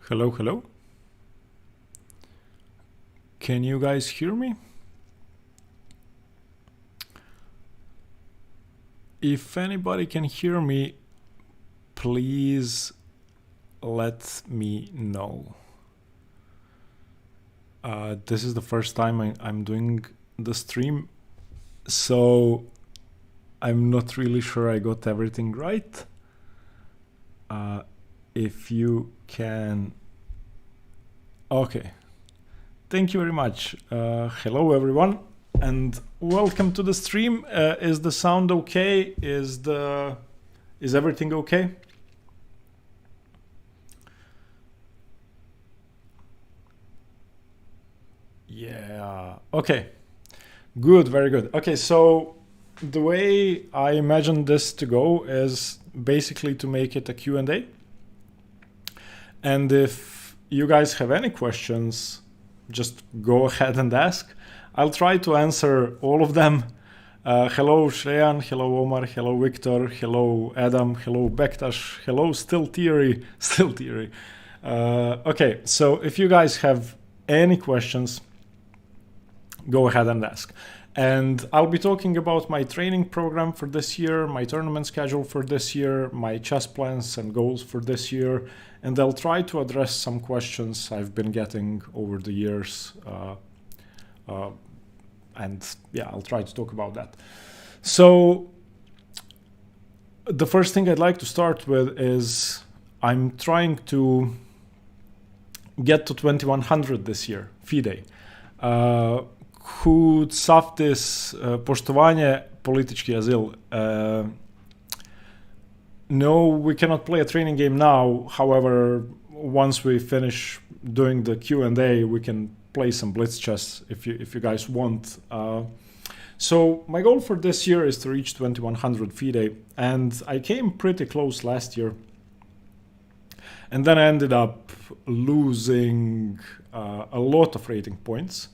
Hello, hello. Can you guys hear me? If anybody can hear me, please let me know. This is the first time I'm doing the stream, so I'm not really sure I got everything right. If you can... Okay. Thank you very much. Hello, everyone, and welcome to the stream. Is the sound okay? Is everything okay? Yeah. Okay. Good. Very good. Okay. So the way I imagine this to go is basically to make it a Q&A. And if you guys have any questions, just go ahead and ask. I'll try to answer all of them. Hello Shreyan, hello Omar, hello Victor, hello Adam, hello Bektash, hello Still Theory. Okay, so if you guys have any questions, go ahead and ask. And I'll be talking about my training program for this year, my tournament schedule for this year, my chess plans and goals for this year, and I'll try to address some questions I've been getting over the years. And yeah, I'll try to talk about that. So the first thing I'd like to start with is I'm trying to get to 2100 this year, FIDE. Who saftis poštovanje politički azil. No, we cannot play a training game now. However, once we finish doing the Q&A, we can play some blitz chess if you guys want. So my goal for this year is to reach 2100 FIDE, and I came pretty close last year. And then I ended up losing a lot of rating points.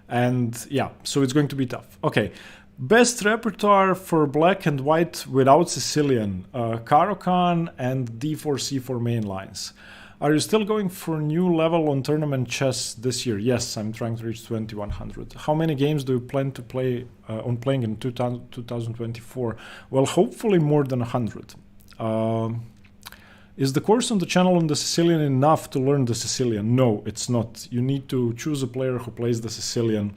And yeah, so it's going to be tough. Okay, best repertoire for black and white without Sicilian, Caro-Kann and d4, c4 main lines. Are you still going for new level on tournament chess this year? Yes, I'm trying to reach 2100. How many games do you plan to play on playing in 2024? Well, hopefully more than 100. Is the course on the channel on the Sicilian enough to learn the Sicilian? No, it's not. You need to choose a player who plays the Sicilian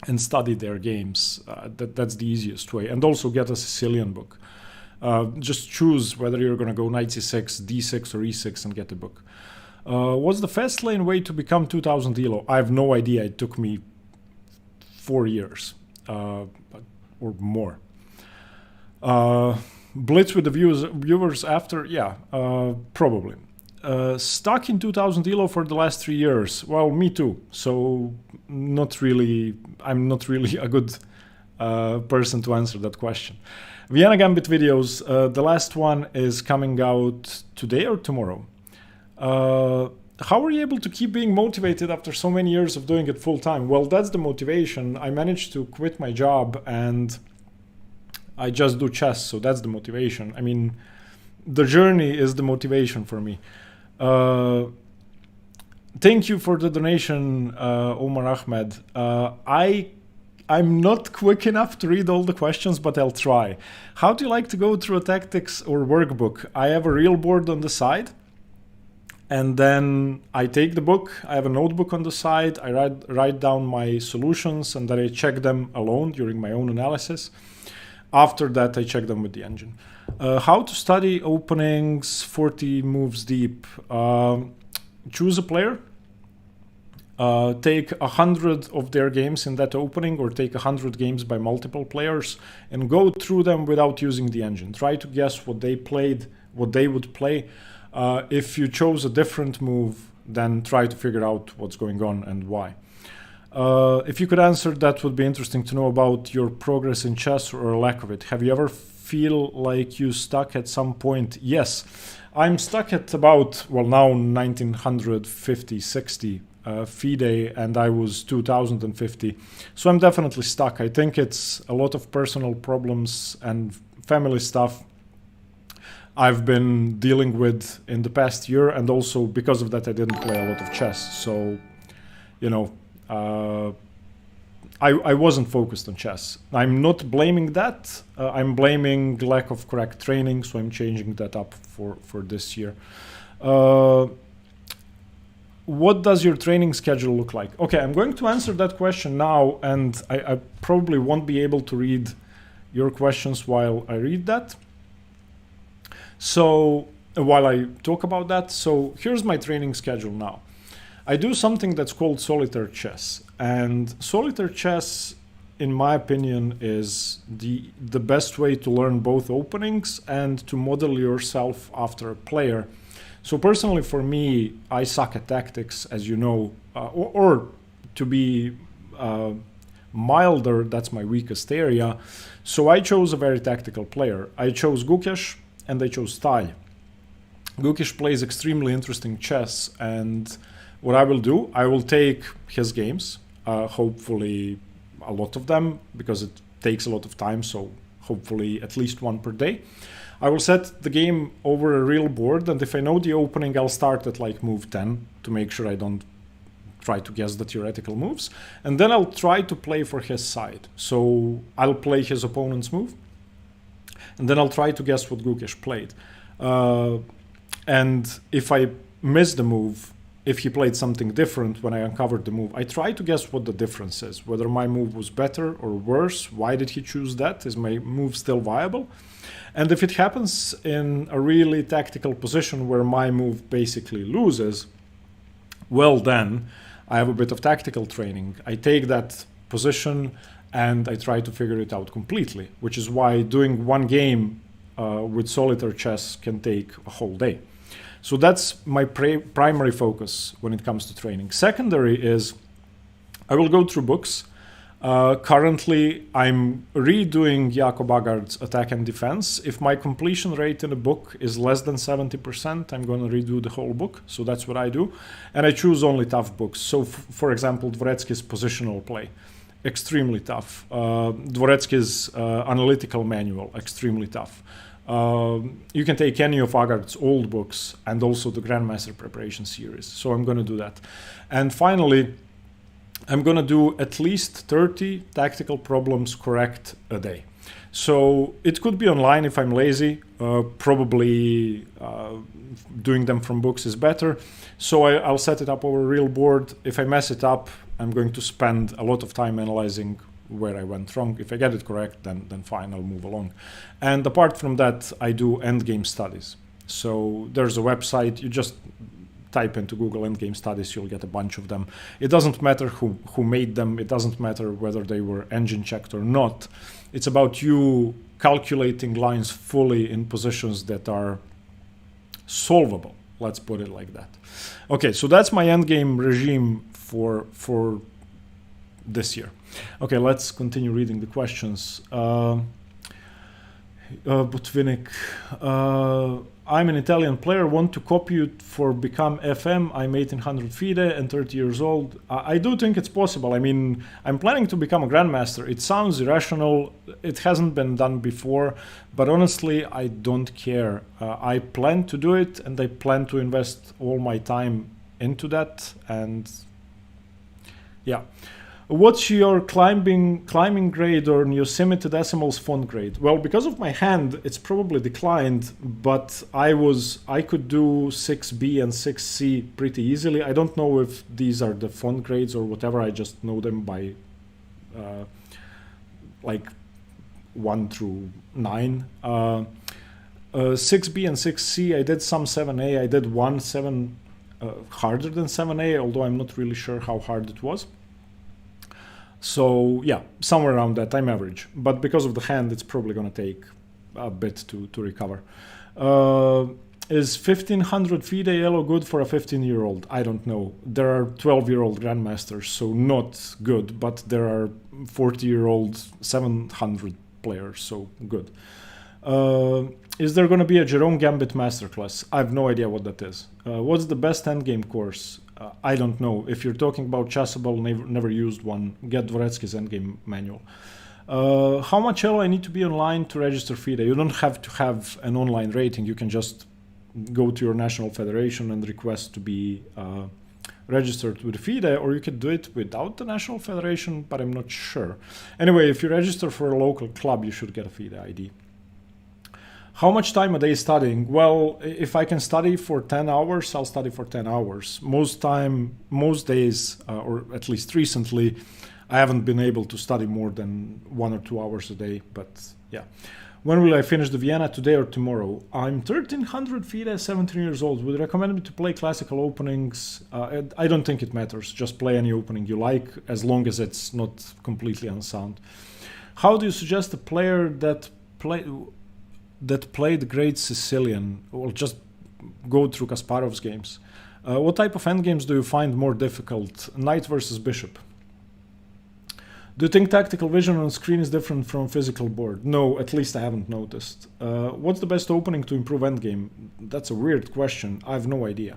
and study their games. That's the easiest way. And also get a Sicilian book. Just choose whether you're going to go knight c6, d6 or e6 and get a book. What's the fast lane way to become 2000 elo? I have no idea. It took me 4 years or more. Blitz with the viewers after? Yeah, probably. Stuck in 2000 elo for the last 3 years. Well, me too. So I'm not really a good person to answer that question. Vienna Gambit videos. The last one is coming out today or tomorrow. How are you able to keep being motivated after so many years of doing it full time? Well, that's the motivation. I managed to quit my job and I just do chess, so that's the motivation. I mean, the journey is the motivation for me. Thank you for the donation, Omar Ahmed. I'm not quick enough to read all the questions, but I'll try. How do you like to go through a tactics or workbook? I have a real board on the side, and then I take the book. I have a notebook on the side. I write down my solutions, and then I check them alone during my own analysis. After that, I check them with the engine. How to study openings 40 moves deep. Choose a player. Take 100 of their games in that opening, or take 100 games by multiple players and go through them without using the engine. Try to guess what they played, what they would play. If you chose a different move, then try to figure out what's going on and why. If you could answer, that would be interesting to know about your progress in chess or a lack of it. Have you ever feel like you stuck at some point? Yes, I'm stuck at about, well, now 1950, 60 FIDE, and I was 2050. So I'm definitely stuck. I think it's a lot of personal problems and family stuff. I've been dealing with in the past year, and also because of that I didn't play a lot of chess. So, you know, I wasn't focused on chess. I'm not blaming that. I'm blaming lack of correct training, so I'm changing that up for this year. What does your training schedule look like? Okay, I'm going to answer that question now, and I probably won't be able to read your questions while I read that. So while I talk about that, so here's my training schedule now. I do something that's called solitaire chess, and solitaire chess, in my opinion, is the best way to learn both openings and to model yourself after a player. So personally, for me, I suck at tactics, as you know, or to be milder, that's my weakest area. So I chose a very tactical player. I chose Gukesh and I chose Stalj. Gukesh plays extremely interesting chess, and what I will do, I will take his games, hopefully a lot of them, because it takes a lot of time, so hopefully at least one per day. I will set the game over a real board, and if I know the opening, I'll start at like move 10 to make sure I don't try to guess the theoretical moves. And then I'll try to play for his side. So I'll play his opponent's move, and then I'll try to guess what Gukesh played. And if I miss the move, if he played something different when I uncovered the move, I try to guess what the difference is, whether my move was better or worse. Why did he choose that? Is my move still viable? And if it happens in a really tactical position where my move basically loses, well then, I have a bit of tactical training. I take that position and I try to figure it out completely, which is why doing one game with solitaire chess can take a whole day. So that's my primary focus when it comes to training. Secondary is I will go through books. Currently, I'm redoing Jakob Agard's Attack and Defense. If my completion rate in a book is less than 70%, I'm going to redo the whole book. So that's what I do. And I choose only tough books. So, for example, Dvoretsky's Positional Play, extremely tough. Dvoretsky's Analytical Manual, extremely tough. You can take any of Agard's old books and also the Grandmaster Preparation Series. So I'm going to do that. And finally, I'm going to do at least 30 tactical problems correct a day. So it could be online if I'm lazy. Probably doing them from books is better. So I'll set it up over a real board. If I mess it up, I'm going to spend a lot of time analyzing where I went wrong. If I get it correct, then fine, I'll move along. And apart from that, I do endgame studies. So there's a website, you just type into Google endgame studies, you'll get a bunch of them. It doesn't matter who made them. It doesn't matter whether they were engine checked or not. It's about you calculating lines fully in positions that are solvable. Let's put it like that. Okay, so that's my endgame regime for this year. Okay, let's continue reading the questions. Botvinnik, I'm an Italian player, want to copy you for become FM. I'm 1800 FIDE and 30 years old. I do think it's possible. I mean, I'm planning to become a Grandmaster. It sounds irrational. It hasn't been done before, but honestly, I don't care. I plan to do it, and I plan to invest all my time into that. And yeah. What's your climbing grade or Yosemite Decimals font grade? Well, because of my hand, it's probably declined, but I could do 6B and 6C pretty easily. I don't know if these are the font grades or whatever. I just know them by like 1 through 9. 6B and 6C, I did some 7A. I did one 7 harder than 7A, although I'm not really sure how hard it was. So yeah, somewhere around that, I'm average. But because of the hand, it's probably going to take a bit to recover. Is 1500 FIDE yellow good for a 15-year-old? I don't know. There are 12-year-old Grandmasters, so not good. But there are 40-year-old 700 players, so good. Is there going to be a Jerome Gambit Masterclass? I have no idea what that is. What's the best endgame course? I don't know. If you're talking about Chessable, never used one, get Dvoretsky's endgame manual. How much elo I need to be online to register FIDE? You don't have to have an online rating. You can just go to your national federation and request to be registered with FIDE, or you could do it without the national federation, but I'm not sure. Anyway, if you register for a local club, you should get a FIDE ID. How much time a day studying? Well, if I can study for 10 hours, I'll study for 10 hours. Most days, or at least recently, I haven't been able to study more than 1 or 2 hours a day, but yeah. When will I finish the Vienna, today or tomorrow? I'm 1300 FIDE, 17 years old. Would you recommend me to play classical openings? I don't think it matters. Just play any opening you like, as long as it's not completely unsound. How do you suggest a player that played Great Sicilian? Well, just go through Kasparov's games. What type of endgames do you find more difficult? Knight versus bishop. Do you think tactical vision on screen is different from physical board? No, at least I haven't noticed. What's the best opening to improve endgame? That's a weird question. I have no idea.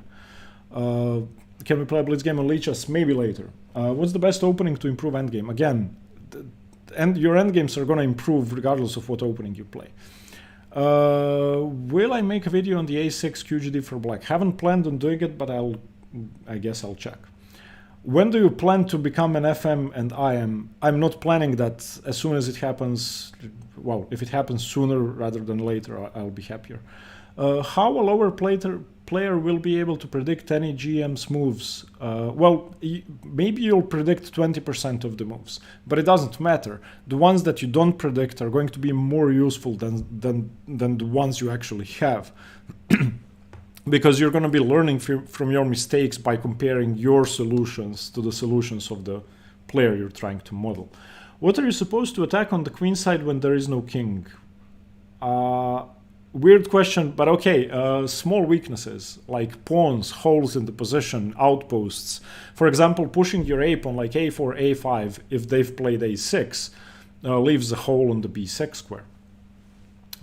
Can we play a blitz game on Lichess? Maybe later. What's the best opening to improve endgame? Again, your endgames are going to improve regardless of what opening you play. Will I make a video on the A6 QGD for black? Haven't planned on doing it, but I guess I'll check. When do you plan to become an FM and IM? I'm not planning that. As soon as it happens, well, if it happens sooner rather than later, I'll be happier. How a lower player will be able to predict any GM's moves? Well, maybe you'll predict 20% of the moves, but it doesn't matter. The ones that you don't predict are going to be more useful than the ones you actually have. Because you're going to be learning from your mistakes by comparing your solutions to the solutions of the player you're trying to model. What are you supposed to attack on the queen side when there is no king? Weird question, but okay. Small weaknesses like pawns, holes in the position, outposts. For example, pushing your ape on like a4, a5 if they've played a6 leaves a hole on the b6 square.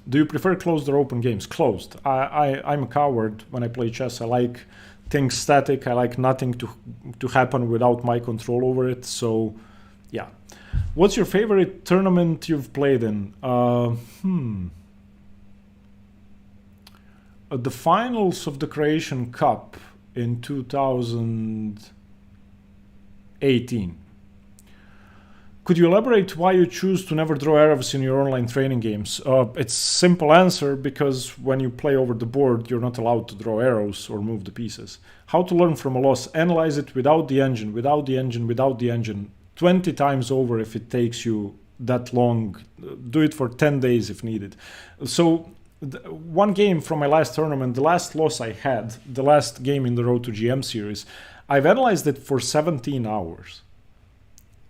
Do you prefer closed or open games? Closed. I'm a coward when I play chess. I like things static. I like nothing to happen without my control over it. So, yeah. What's your favorite tournament you've played in? The finals of the Croatian Cup in 2018. Could you elaborate why you choose to never draw arrows in your online training games? It's a simple answer, because when you play over the board, you're not allowed to draw arrows or move the pieces. How to learn from a loss? Analyze it without the engine, 20 times over if it takes you that long. Do it for 10 days if needed. So one game from my last tournament, the last loss I had, the last game in the Road to GM series, I've analyzed it for 17 hours.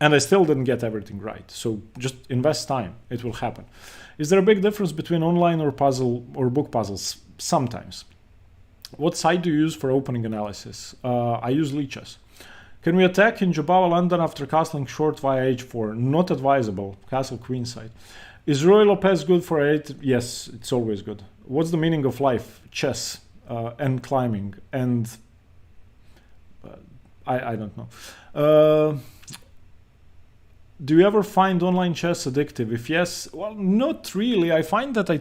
And I still didn't get everything right. So just invest time. It will happen. Is there a big difference between online or puzzle or book puzzles? Sometimes. What site do you use for opening analysis? I use Lichess. Can we attack in Jobava London after castling short via h4? Not advisable. Castle queen side. Is Roy Lopez good for 8? Yes, it's always good. What's the meaning of life? Chess and climbing. And I don't know. Do you ever find online chess addictive? If yes, well, not really. I find that I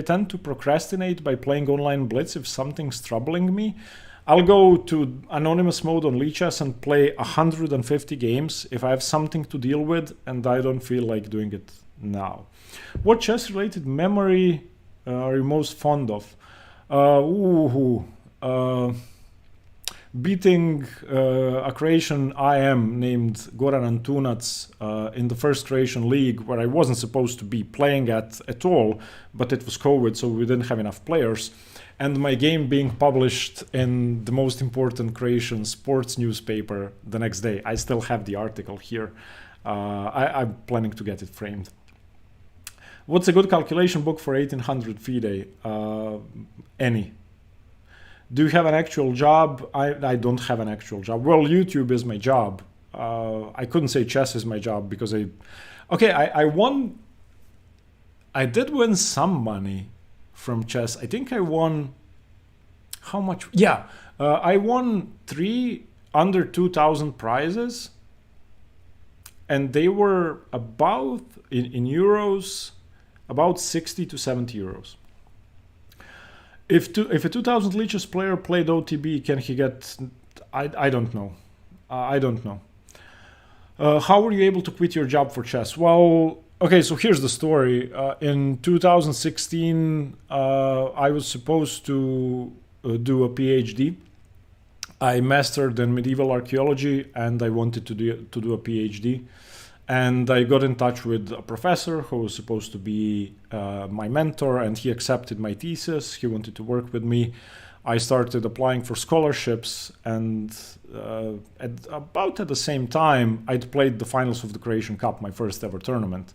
tend to procrastinate by playing online blitz if something's troubling me. I'll go to anonymous mode on Lichess and play 150 games if I have something to deal with and I don't feel like doing it now. What chess-related memory are you most fond of? Beating a Croatian IM named Goran Antunac in the first Croatian league, where I wasn't supposed to be playing at all, but it was COVID, so we didn't have enough players. And my game being published in the most important Croatian sports newspaper the next day. I still have the article here. I'm planning to get it framed. What's a good calculation book for 1800 FIDE? Any. Do you have an actual job? I don't have an actual job. Well, YouTube is my job. I couldn't say chess is my job because I did win some money from chess. I think I won, how much? Yeah, I won 3 under 2,000 prizes. and they were about, in euros, about 60 to 70 euros. If a 2000 Lichess player played OTB, can he get... I don't know. I don't know. How were you able to quit your job for chess? Well, okay, so here's the story. In 2016, I was supposed to do a PhD. I mastered in medieval archaeology and I wanted to do a PhD. And I got in touch with a professor who was supposed to be my mentor, and he accepted my thesis. He wanted to work with me. I started applying for scholarships, and about at the same time, I'd played the finals of the Croatian Cup, my first ever tournament.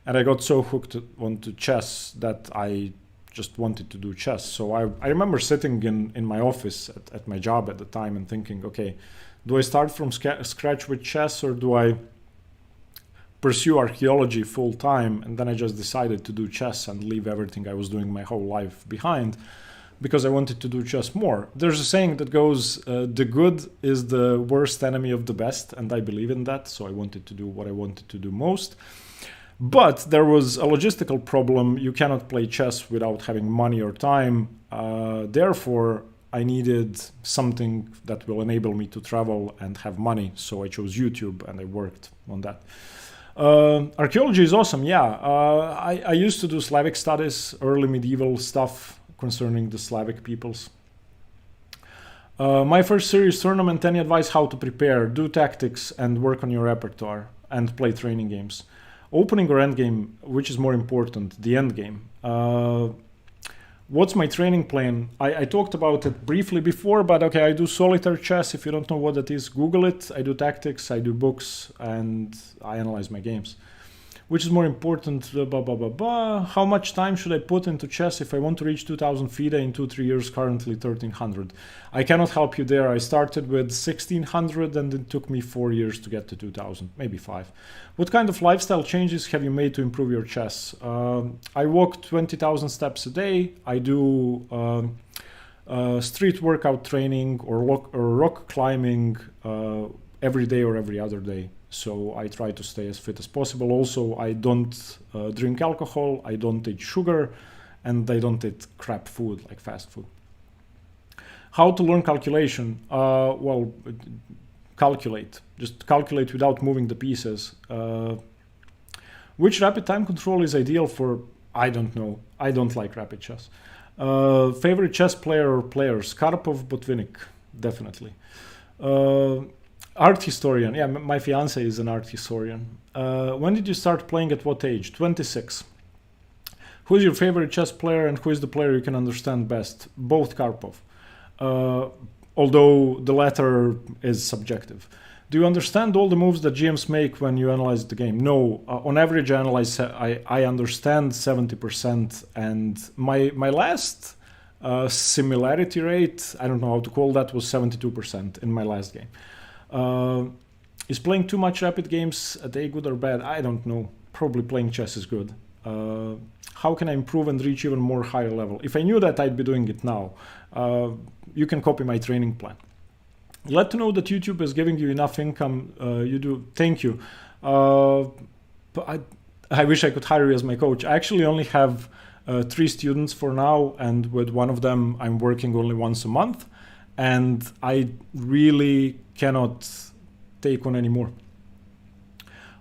And I got so hooked onto chess that I just wanted to do chess. So I remember sitting in my office at my job at the time and thinking, okay, do I start from scratch with chess, or do I pursue archaeology full time? And then I just decided to do chess and leave everything I was doing my whole life behind, because I wanted to do chess more. There's a saying that goes, the good is the worst enemy of the best, and I believe in that, so I wanted to do what I wanted to do most. But there was a logistical problem. You cannot play chess without having money or time. Therefore, I needed something that will enable me to travel and have money, so I chose YouTube and I worked on that. Archaeology is awesome, yeah. I used to do Slavic studies, early medieval stuff concerning the Slavic peoples. My first serious tournament, any advice how to prepare, do tactics and work on your repertoire and play training games? Opening or end game, which is more important? The end game. What's my training plan? I talked about it briefly before, but okay, I do solitaire chess. If you don't know what that is, Google it. I do tactics, I do books, and I analyze my games. Which is more important? How much time should I put into chess if I want to reach 2000 FIDE in 2-3 years, currently 1300? I cannot help you there. I started with 1600 and it took me 4 years to get to 2000, maybe 5. What kind of lifestyle changes have you made to improve your chess? I walk 20,000 steps a day. I do street workout training or rock climbing every day or every other day. So I try to stay as fit as possible. Also, I don't drink alcohol, I don't eat sugar, and I don't eat crap food like fast food. How to learn calculation? Well, calculate. Just calculate without moving the pieces. Which rapid time control is ideal for? I don't know. I don't like rapid chess. Favorite chess player or players? Karpov, Botvinnik, definitely. Art historian. Yeah, my fiance is an art historian. When did you start playing? At what age? 26. Who is your favorite chess player and who is the player you can understand best? Both Karpov. Although the latter is subjective. Do you understand all the moves that GMs make when you analyze the game? No. On average, I understand 70%, and my last similarity rate, I don't know how to call that, was 72% in my last game. Is playing too much rapid games a day good or bad? I don't know. Probably playing chess is good. How can I improve and reach even more higher level? If I knew that, I'd be doing it now. You can copy my training plan. Glad to know that YouTube is giving you enough income. You do. Thank you. But I wish I could hire you as my coach. I actually only have 3 students for now, and with one of them, I'm working only once a month. And I really cannot take on any more.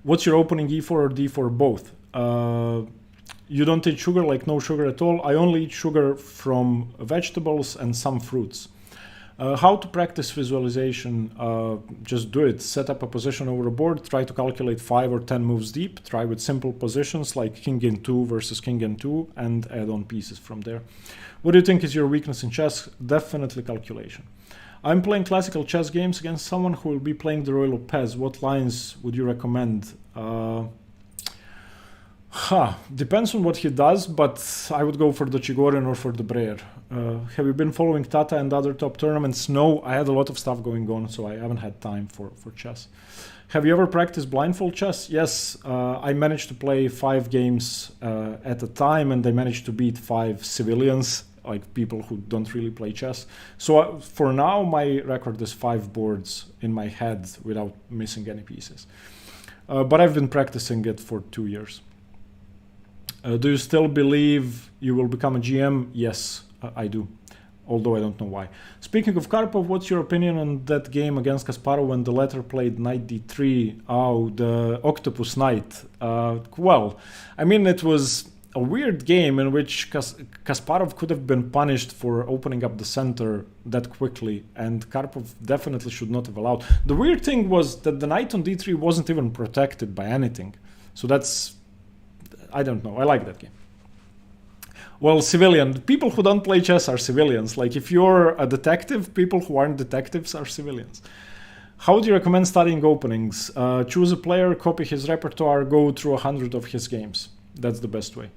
What's your opening, E4 or D4? Both. You don't eat sugar, like no sugar at all. I only eat sugar from vegetables and some fruits. How to practice visualization? Just do it. Set up a position over a board. Try to calculate 5 or 10 moves deep. Try with simple positions like king n2 versus king n2 and add on pieces from there. What do you think is your weakness in chess? Definitely calculation. I'm playing classical chess games against someone who will be playing the Royal Pez. What lines would you recommend? Depends on what he does, but I would go for the Chigorin or for the Breyer. Have you been following Tata and other top tournaments? No, I had a lot of stuff going on, so I haven't had time for chess. Have you ever practiced blindfold chess? Yes, I managed to play 5 games at a time, and I managed to beat 5 civilians, like people who don't really play chess. So for now, my record is 5 boards in my head without missing any pieces. but I've been practicing it for 2 years. Do you still believe you will become a GM? Yes, I do, although I don't know why. Speaking of Karpov, what's your opinion on that game against Kasparov when the latter played knight d3? Oh, the octopus knight. Well, I mean, it was a weird game in which Kasparov could have been punished for opening up the center that quickly, and Karpov definitely should not have allowed. The weird thing was that the knight on d3 wasn't even protected by anything. So that's, I don't know, I like that game. Well, civilian. People who don't play chess are civilians. Like, if you're a detective, people who aren't detectives are civilians. How do you recommend studying openings? Choose a player, copy his repertoire, go through 100 of his games. That's the best way.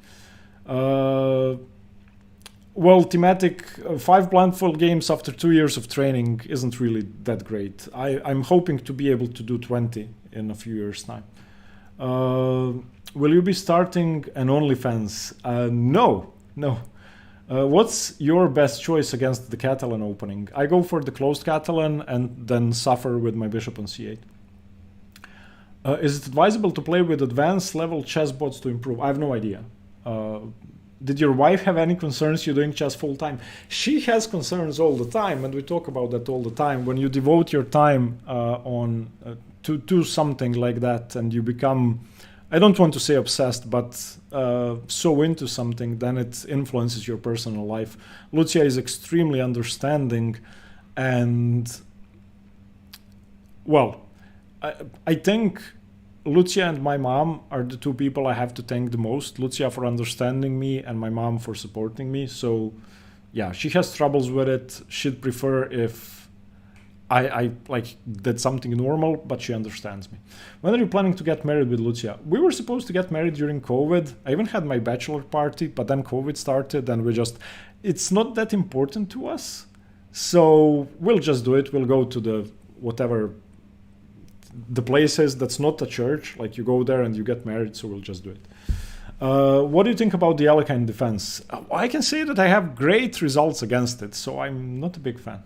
Well, thematic 5 blindfold games after 2 years of training isn't really that great. I'm hoping to be able to do 20 in a few years' time. Will you be starting an OnlyFans? No. What's your best choice against the Catalan opening? I go for the closed Catalan and then suffer with my bishop on c8. Is it advisable to play with advanced level chess bots to improve? I have no idea. Did your wife have any concerns you doing chess full time? She has concerns all the time, and we talk about that all the time. When you devote your time to something like that, and you become, I don't want to say obsessed, but so into something, then it influences your personal life. Lucia is extremely understanding, and well, I think Lucia and my mom are the two people I have to thank the most. Lucia for understanding me and my mom for supporting me. So yeah, she has troubles with it. She'd prefer if I like did something normal, but she understands me. When are you planning to get married with Lucia? We were supposed to get married during COVID. I even had my bachelor party, but then COVID started and it's not that important to us. So we'll just do it. We'll go to the places that's not a church, like you go there and you get married, so we'll just do it. What do you think about the Alekhine defense? I can say that I have great results against it, so I'm not a big fan.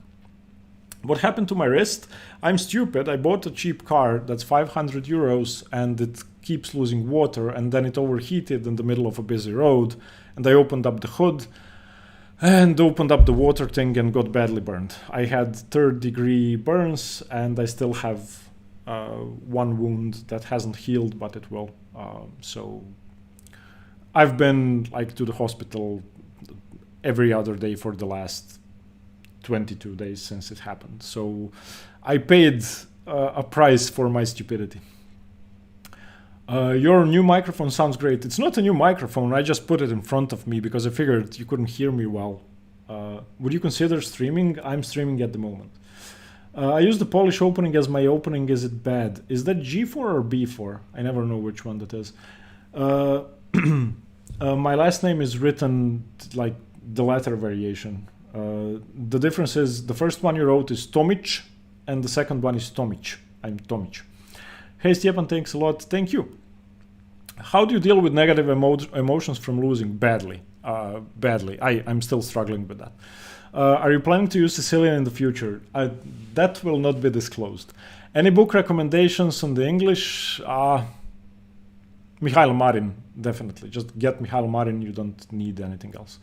What happened to my wrist? I'm stupid. I bought a cheap car that's 500 euros and it keeps losing water, and then it overheated in the middle of a busy road, and I opened up the hood and opened up the water thing and got badly burned. I had 3rd-degree burns, and I still have one wound that hasn't healed, but it will. So I've been to the hospital every other day for the last 22 days since it happened. So I paid a price for my stupidity. Your new microphone sounds great. It's not a new microphone. I just put it in front of me because I figured you couldn't hear me well. Would you consider streaming? I'm streaming at the moment. I use the Polish opening as my opening. Is it bad? Is that G4 or B4? I never know which one that is. My last name is written like the letter variation. The difference is the first one you wrote is Tomic, and the second one is Tomic. I'm Tomic. Hey Stepan, thanks a lot. Thank you. How do you deal with negative emotions from losing? Badly. Badly. I'm still struggling with that. Are you planning to use Sicilian in the future? That will not be disclosed. Any book recommendations on the English? Mihail Marin, definitely. Just get Mihail Marin, you don't need anything else.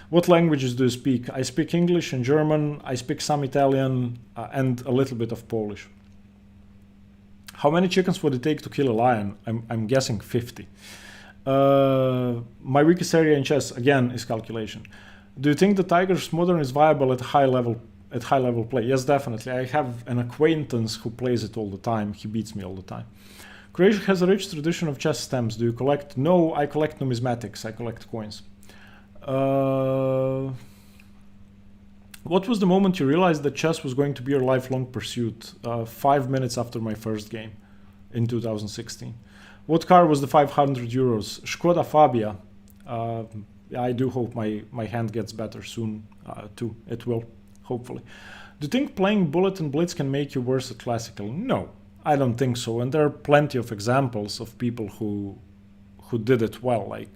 What languages do you speak? I speak English and German, I speak some Italian, and a little bit of Polish. How many chickens would it take to kill a lion? I'm guessing 50. My weakest area in chess, again, is calculation. Do you think the Tigers Modern is viable at high level play? Yes, definitely. I have an acquaintance who plays it all the time. He beats me all the time. Croatia has a rich tradition of chess stamps. Do you collect? No, I collect numismatics. I collect coins. What was the moment you realized that chess was going to be your lifelong pursuit? 5 minutes after my first game in 2016. What car was the 500 euros? Skoda Fabia. I do hope my hand gets better soon too. It will, hopefully. Do you think playing Bullet and Blitz can make you worse at classical? No, I don't think so. And there are plenty of examples of people who did it well, like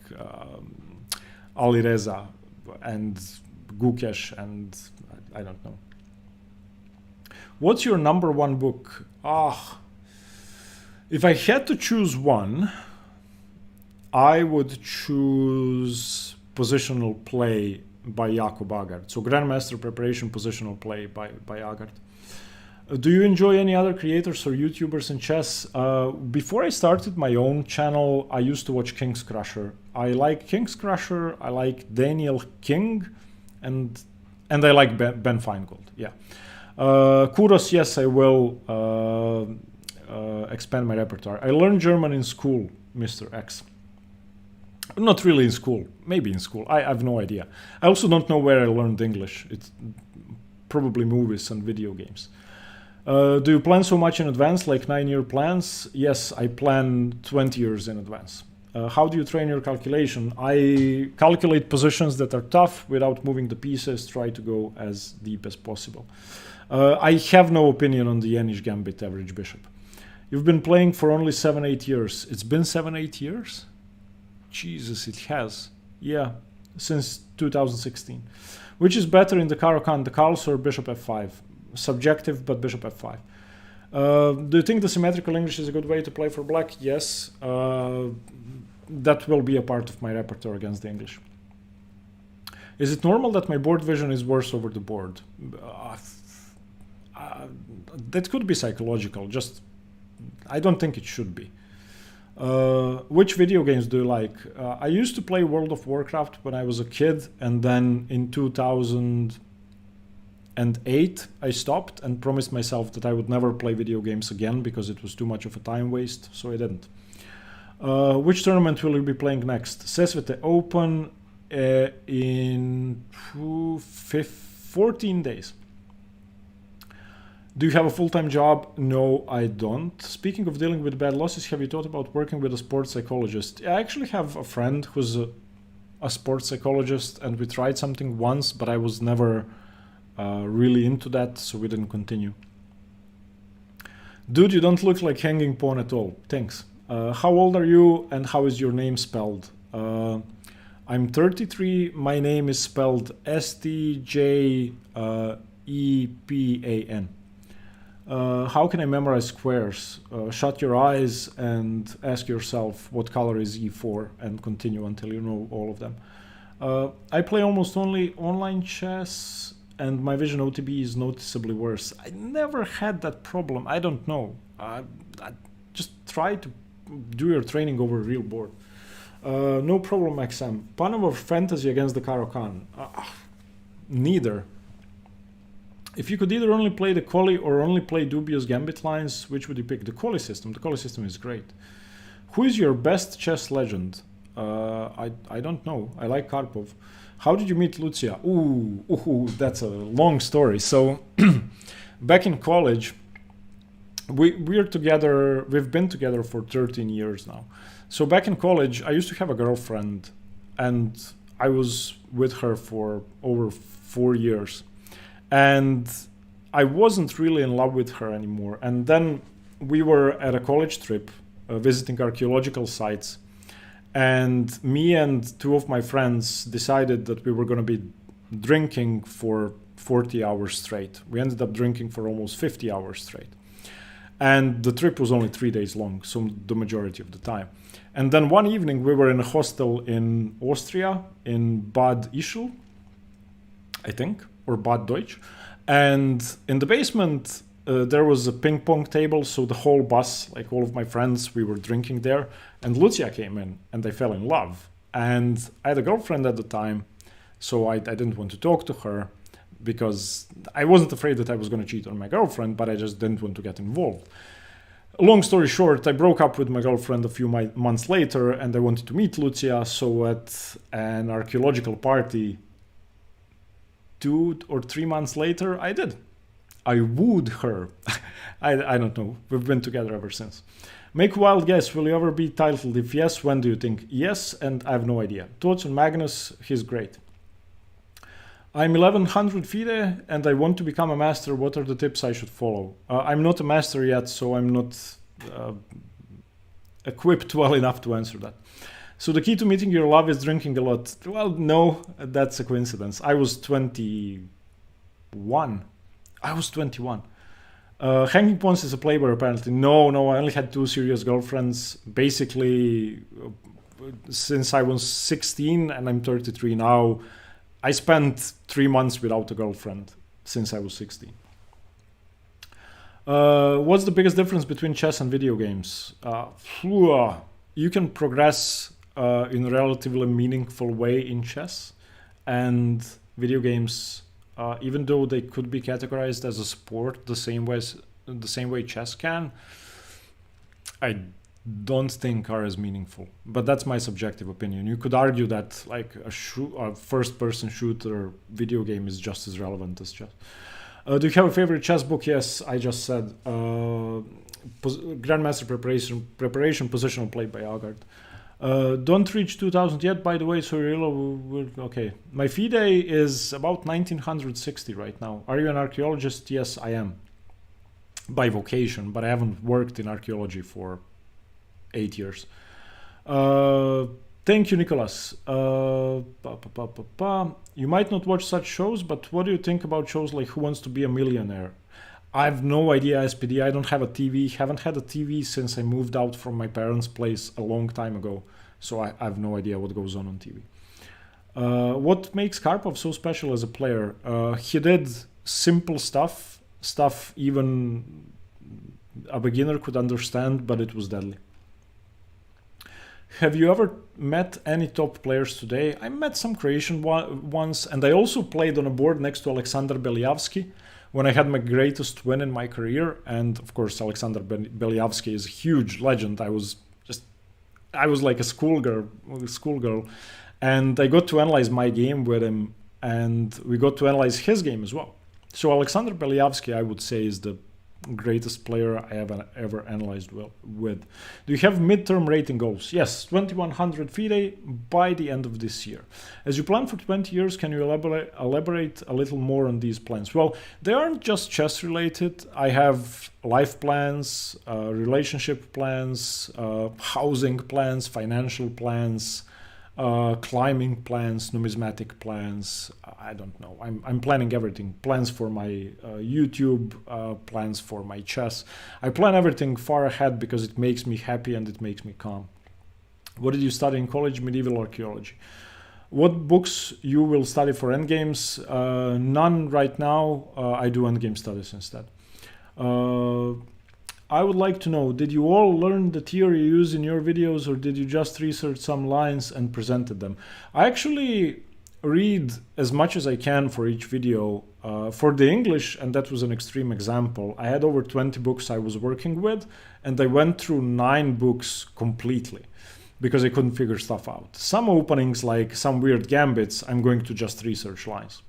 Ali Reza and Gukesh, and I don't know. What's your number one book? If I had to choose one, I would choose Positional Play by Jakob Agard. So Grandmaster Preparation Positional Play by Agard. Do you enjoy any other creators or YouTubers in chess? Before I started my own channel, I used to watch King's Crusher. I like King's Crusher, I like Daniel King, and I like Ben Feingold. Yeah. Kudos, yes, I will expand my repertoire. I learned German in school, Mr. X. Not really in school, maybe in school. I have no idea. I also don't know where I learned English. It's probably movies and video games. Do you plan so much in advance, like 9-year plans? Yes, I plan 20 years in advance. How do you train your calculation? I calculate positions that are tough without moving the pieces, try to go as deep as possible. I have no opinion on the Yenish Gambit average bishop. You've been playing for only 7-8 years. It's been 7-8 years? Jesus, it has. Yeah, since 2016. Which is better in the Caro-Kann, the Carls or bishop f5? Subjective, but bishop f5. Do you think the symmetrical English is a good way to play for black? Yes. That will be a part of my repertoire against the English. Is it normal that my board vision is worse over the board? That could be psychological. Just, I don't think it should be. Which video games do you like? I used to play World of Warcraft when I was a kid, and then in 2008 I stopped and promised myself that I would never play video games again because it was too much of a time waste, so I didn't. Which tournament will you be playing next? CSVT Open in 14 days. Do you have a full-time job? No, I don't. Speaking of dealing with bad losses, have you thought about working with a sports psychologist? I actually have a friend who's a sports psychologist, and we tried something once, but I was never really into that, so we didn't continue. Dude, you don't look like Hanging Pawn at all. Thanks. How old are you, and how is your name spelled? I'm 33. My name is spelled Stjepan. How can I memorize squares? Shut your eyes and ask yourself what color is E4 and continue until you know all of them. I play almost only online chess, and my vision OTB is noticeably worse. I never had that problem. I don't know. I just try to do your training over a real board. No problem, XM. Panama Fantasy against the Caro-Kann. Neither. If you could either only play the Collie or only play dubious gambit lines, which would you pick? The Collie system. The Collie system is great. Who is your best chess legend? I don't know. I like Karpov. How did you meet Lucia? Ooh, that's a long story. So back in college, we're together. We've been together for 13 years now. So back in college, I used to have a girlfriend, and I was with her for over 4 years. And I wasn't really in love with her anymore. And then we were at a college trip visiting archaeological sites. And me and two of my friends decided that we were going to be drinking for 40 hours straight. We ended up drinking for almost 50 hours straight. And the trip was only 3 days long, so the majority of the time. And then one evening we were in a hostel in Austria, in Bad Ischl, I think, or Bad Deutsch. And in the basement, there was a ping pong table. So the whole bus, like all of my friends, we were drinking there. And Lucia came in and I fell in love. And I had a girlfriend at the time. So I didn't want to talk to her because I wasn't afraid that I was going to cheat on my girlfriend, but I just didn't want to get involved. Long story short, I broke up with my girlfriend a few months later and I wanted to meet Lucia. So at an archaeological party, 2 or 3 months later, I did. I wooed her. I don't know. We've been together ever since. Make a wild guess. Will you ever be titled? If yes, when do you think? Yes, and I have no idea. Thoughts on Magnus? He's great. I'm 1100 FIDE and I want to become a master. What are the tips I should follow? I'm not a master yet, so I'm not equipped well enough to answer that. So the key to meeting your love is drinking a lot. Well, no, that's a coincidence. I was 21. Hanging Pawns is a playboy apparently. No, I only had 2 serious girlfriends. Basically, since I was 16 and I'm 33 now, I spent 3 months without a girlfriend since I was 16. What's the biggest difference between chess and video games? You can progress in a relatively meaningful way in chess, and video games, even though they could be categorized as a sport the same way chess can, I don't think are as meaningful. But that's my subjective opinion. You could argue that like a first-person shooter video game is just as relevant as chess. Do you have a favorite chess book? Yes, I just said Grandmaster Preparation Positional Play by Agard. Don't reach 2000 yet, by the way, so okay. My FIDE is about 1960 right now. Are you an archaeologist? Yes, I am. By vocation, but I haven't worked in archaeology for 8 years. Thank you, Nicholas. You might not watch such shows, but what do you think about shows like Who Wants to Be a Millionaire? I have no idea, SPD. I don't have a TV. Haven't had a TV since I moved out from my parents' place a long time ago. So I have no idea what goes on TV. What makes Karpov so special as a player? He did simple stuff even a beginner could understand, but it was deadly. Have you ever met any top players today? I met some Croatian ones, and I also played on a board next to Alexander Belyavsky when I had my greatest win in my career. And of course, Alexander Belyavsky is a huge legend. I was like a schoolgirl, and I got to analyze my game with him, and we got to analyze his game as well. So Alexander Belyavsky, I would say, is the greatest player I have ever analyzed with. Do you have midterm rating goals? Yes, 2100 FIDE by the end of this year. As you plan for 20 years, can you elaborate a little more on these plans? Well, they aren't just chess related. I have life plans, relationship plans, housing plans, financial plans, climbing plans, numismatic plans. I don't know. I'm planning everything. Plans for my YouTube, plans for my chess. I plan everything far ahead because it makes me happy and it makes me calm. What did you study in college? Medieval archaeology. What books you will study for endgames? None right now. I do endgame studies instead. I would like to know, did you all learn the theory you use in your videos, or did you just research some lines and presented them? I actually read as much as I can for each video. For the English, and that was an extreme example, I had over 20 books I was working with, and I went through 9 books completely because I couldn't figure stuff out. Some openings, like some weird gambits, I'm going to just research lines.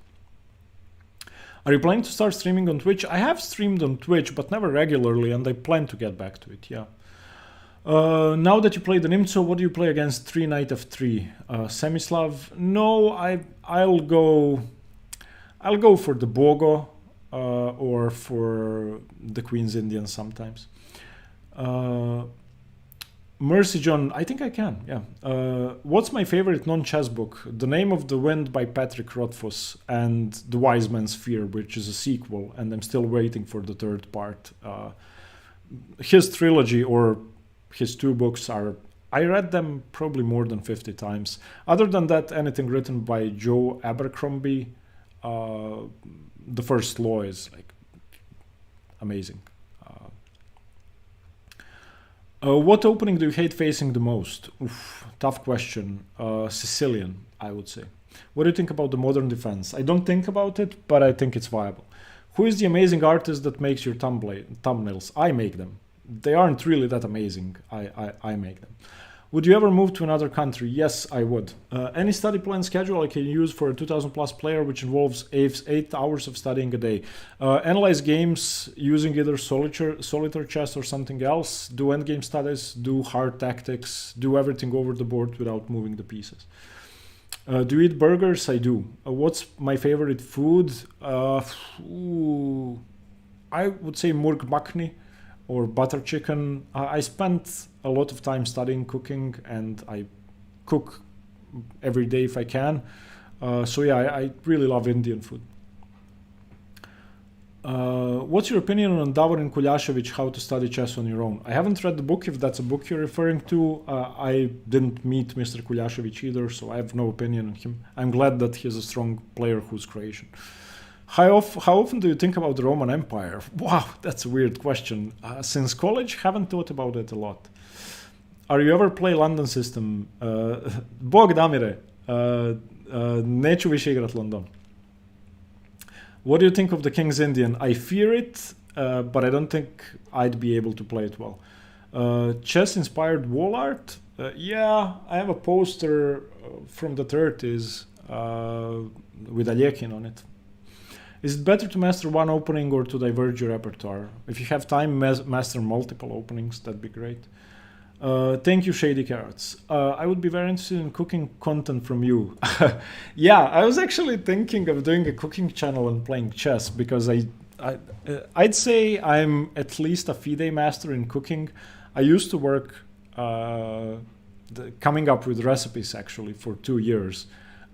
Are you planning to start streaming on Twitch? I have streamed on Twitch, but never regularly, and I plan to get back to it, yeah. Now that you play the Nimzo, what do you play against 3 knight f3? Semislav? No, I'll go for the Bogo or for the Queen's Indian sometimes. Mercy John, I think I can, yeah. What's my favorite non-chess book? The Name of the Wind by Patrick Rothfuss and The Wise Man's Fear, which is a sequel, and I'm still waiting for the 3rd part. His trilogy, or his 2 books, I read them probably more than 50 times. Other than that, anything written by Joe Abercrombie, The First Law is like amazing. What opening do you hate facing the most? Oof, tough question. Sicilian, I would say. What do you think about the modern defense? I don't think about it, but I think it's viable. Who is the amazing artist that makes your thumbnails? I make them. They aren't really that amazing. I make them. Would you ever move to another country? Yes, I would. Any study plan schedule I can use for a 2000 plus player, which involves 8 hours of studying a day. Analyze games using either solitaire chess or something else. Do endgame studies, do hard tactics, do everything over the board without moving the pieces. Do you eat burgers? I do. What's my favorite food? I would say murg makhni or butter chicken. I spent a lot of time studying cooking, and I cook every day if I can. So yeah, I really love Indian food. What's your opinion on Davorin Kuljašević, How to Study Chess on Your Own? I haven't read the book, if that's a book you're referring to. I didn't meet Mr. Kuljašević either, so I have no opinion on him. I'm glad that he's a strong player who's Croatian. How often do you think about the Roman Empire? Wow, that's a weird question. Since college, haven't thought about it a lot. Are you ever play London system? Bog Damire, neću više igrat London. What do you think of the King's Indian? I fear it, but I don't think I'd be able to play it well. Chess-inspired wall art? Yeah, I have a poster from the 30s with Alekhine on it. Is it better to master one opening or to diverge your repertoire? If you have time, master multiple openings, that'd be great. Thank you, Shady Carrots. I would be very interested in cooking content from you. Yeah, I was actually thinking of doing a cooking channel and playing chess because I'd say I'm at least a FIDE master in cooking. I used to work coming up with recipes actually for 2 years.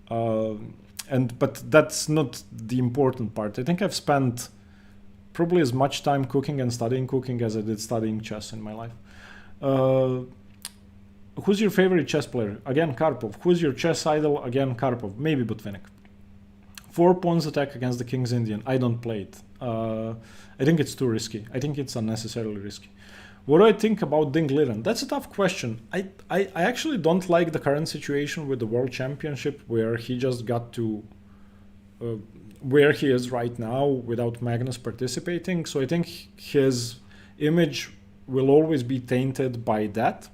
But that's not the important part. I think I've spent probably as much time cooking and studying cooking as I did studying chess in my life. Who's your favorite chess player? Again, Karpov. Who's your chess idol? Again, Karpov. Maybe Botvinnik. 4 pawns attack against the King's Indian. I don't play it. I think it's too risky. I think it's unnecessarily risky. What do I think about Ding Liren? That's a tough question. I actually don't like the current situation with the World Championship where he just got to where he is right now without Magnus participating. So I think his image will always be tainted by that.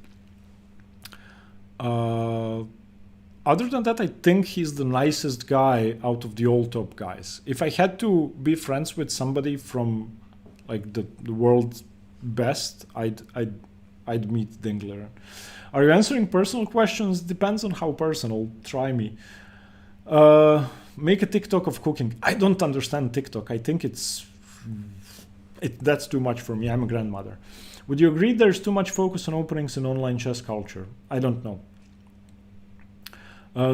Other than that, I think he's the nicest guy out of the all top guys. If I had to be friends with somebody from like the world's best, I'd meet Ding Liren. Are you answering personal questions? Depends on how personal. Try me. Make a TikTok of cooking. I don't understand TikTok. I think that's too much for me. I'm a grandmother. Would you agree there's too much focus on openings in online chess culture? I don't know.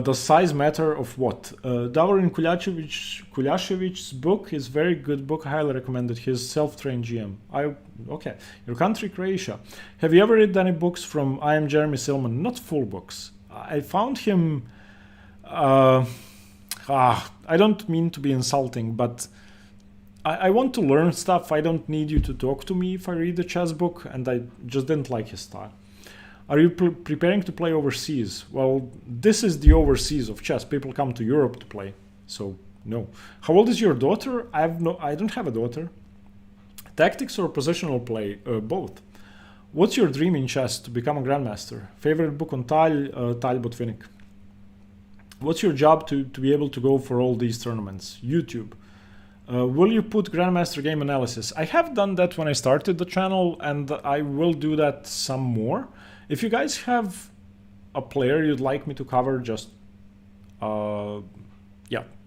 Does size matter of what? Davorin Kuljašević's book is very good book. I highly recommend it. He's self-trained GM. Okay. Your country, Croatia. Have you ever read any books from I am Jeremy Silman? Not full books. I found him... I don't mean to be insulting, but I want to learn stuff. I don't need you to talk to me if I read a chess book, and I just didn't like his style. Are you preparing to play overseas? Well, this is the overseas of chess. People come to Europe to play, so no. How old is your daughter? I don't have a daughter. Tactics or positional play? Both. What's your dream in chess? To become a grandmaster? Favorite book on Tal Botvinnik. What's your job to be able to go for all these tournaments? YouTube. Will you put Grandmaster Game Analysis? I have done that when I started the channel, and I will do that some more. If you guys have a player you'd like me to cover, just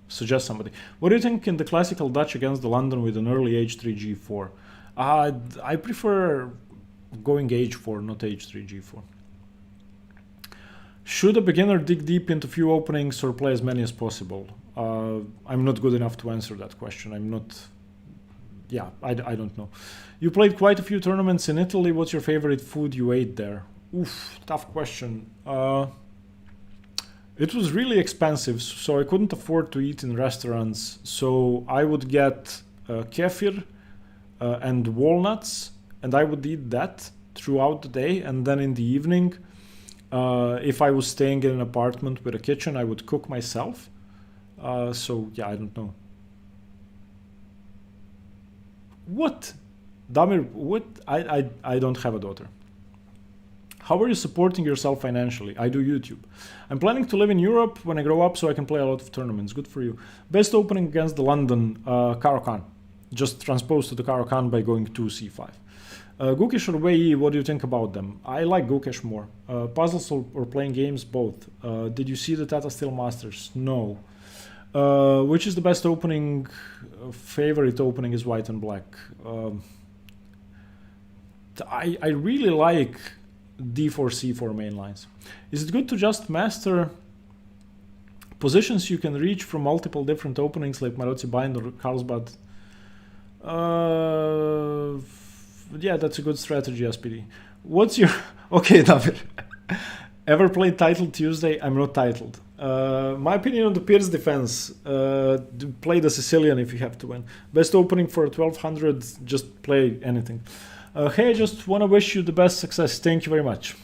suggest somebody. What do you think in the classical Dutch against the London with an early h3 g4? I prefer going h4, not h3 g4. Should a beginner dig deep into few openings or play as many as possible? I'm not good enough to answer that question. I'm not... Yeah, I don't know. You played quite a few tournaments in Italy. What's your favorite food you ate there? Oof, tough question. It was really expensive, so I couldn't afford to eat in restaurants. So I would get kefir and walnuts, and I would eat that throughout the day. And then in the evening, if I was staying in an apartment with a kitchen, I would cook myself. So yeah, I don't know. What? Damir, what? I don't have a daughter. How are you supporting yourself financially? I do YouTube. I'm planning to live in Europe when I grow up so I can play a lot of tournaments. Good for you. Best opening against the London, Caro-Kann. Just transpose to the Caro-Kann by going to c5. Gukesh or Wei Yi, what do you think about them? I like Gukesh more. Puzzles or playing games? Both. Did you see the Tata Steel Masters? No. Which is the best opening? Favorite opening is white and black. I really like d4, c4 main lines. Is it good to just master positions you can reach from multiple different openings like Maroczy Bind or Carlsbad? Yeah, that's a good strategy, SPD. What's your... Okay, David. Ever played Title Tuesday? I'm not titled. My opinion on the Pierce defense. Play the Sicilian if you have to win. Best opening for 1200, just play anything. Hey, I just want to wish you the best success. Thank you very much.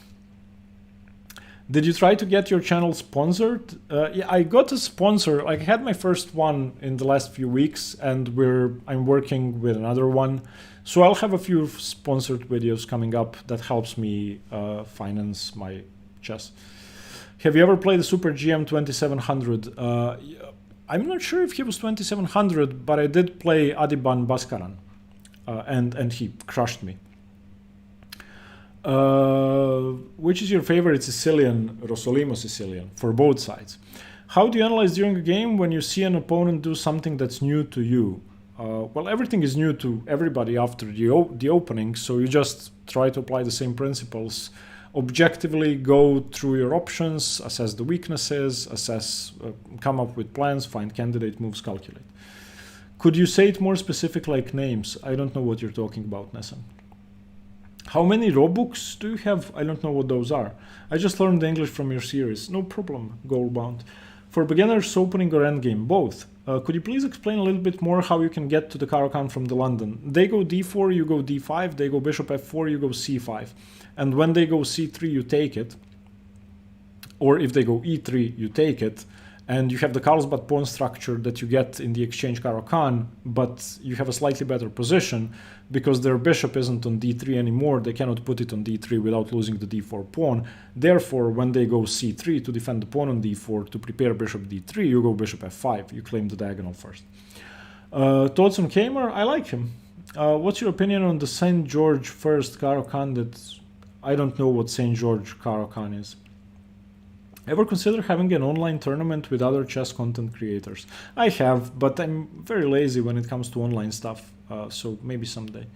Did you try to get your channel sponsored? Yeah, I got a sponsor. I had my first one in the last few weeks, and I'm working with another one. So I'll have a few sponsored videos coming up that helps me finance my chess. Have you ever played the Super GM 2700? I'm not sure if he was 2700, but I did play Adiban Baskaran, and he crushed me. Which is your favorite Sicilian, Rossolimo Sicilian, for both sides? How do you analyze during a game when you see an opponent do something that's new to you? Well, everything is new to everybody after the opening, so you just try to apply the same principles. Objectively go through your options, assess the weaknesses, come up with plans, find candidate moves, calculate. Could you say it more specific like names? I don't know what you're talking about, Nessan. How many Robux do you have? I don't know what those are. I just learned the English from your series. No problem, Goalbound. For beginners, opening or endgame? Both. Could you please explain a little bit more how you can get to the Caro-Kann from the London? They go d4, you go d5, they go bishop f4, you go c5. And when they go c3, you take it. Or if they go e3, you take it. And you have the Carlsbad pawn structure that you get in the exchange Caro-Kann, but you have a slightly better position because their bishop isn't on d3 anymore. They cannot put it on d3 without losing the d4 pawn. Therefore, when they go c3 to defend the pawn on d4 to prepare bishop d3, you go bishop f5. You claim the diagonal first. Thoughts on Kamer? I like him. What's your opinion on the St. George first Caro-Kann? I don't know what St. George Caro-Kann is. Ever consider having an online tournament with other chess content creators? I have, but I'm very lazy when it comes to online stuff, so maybe someday.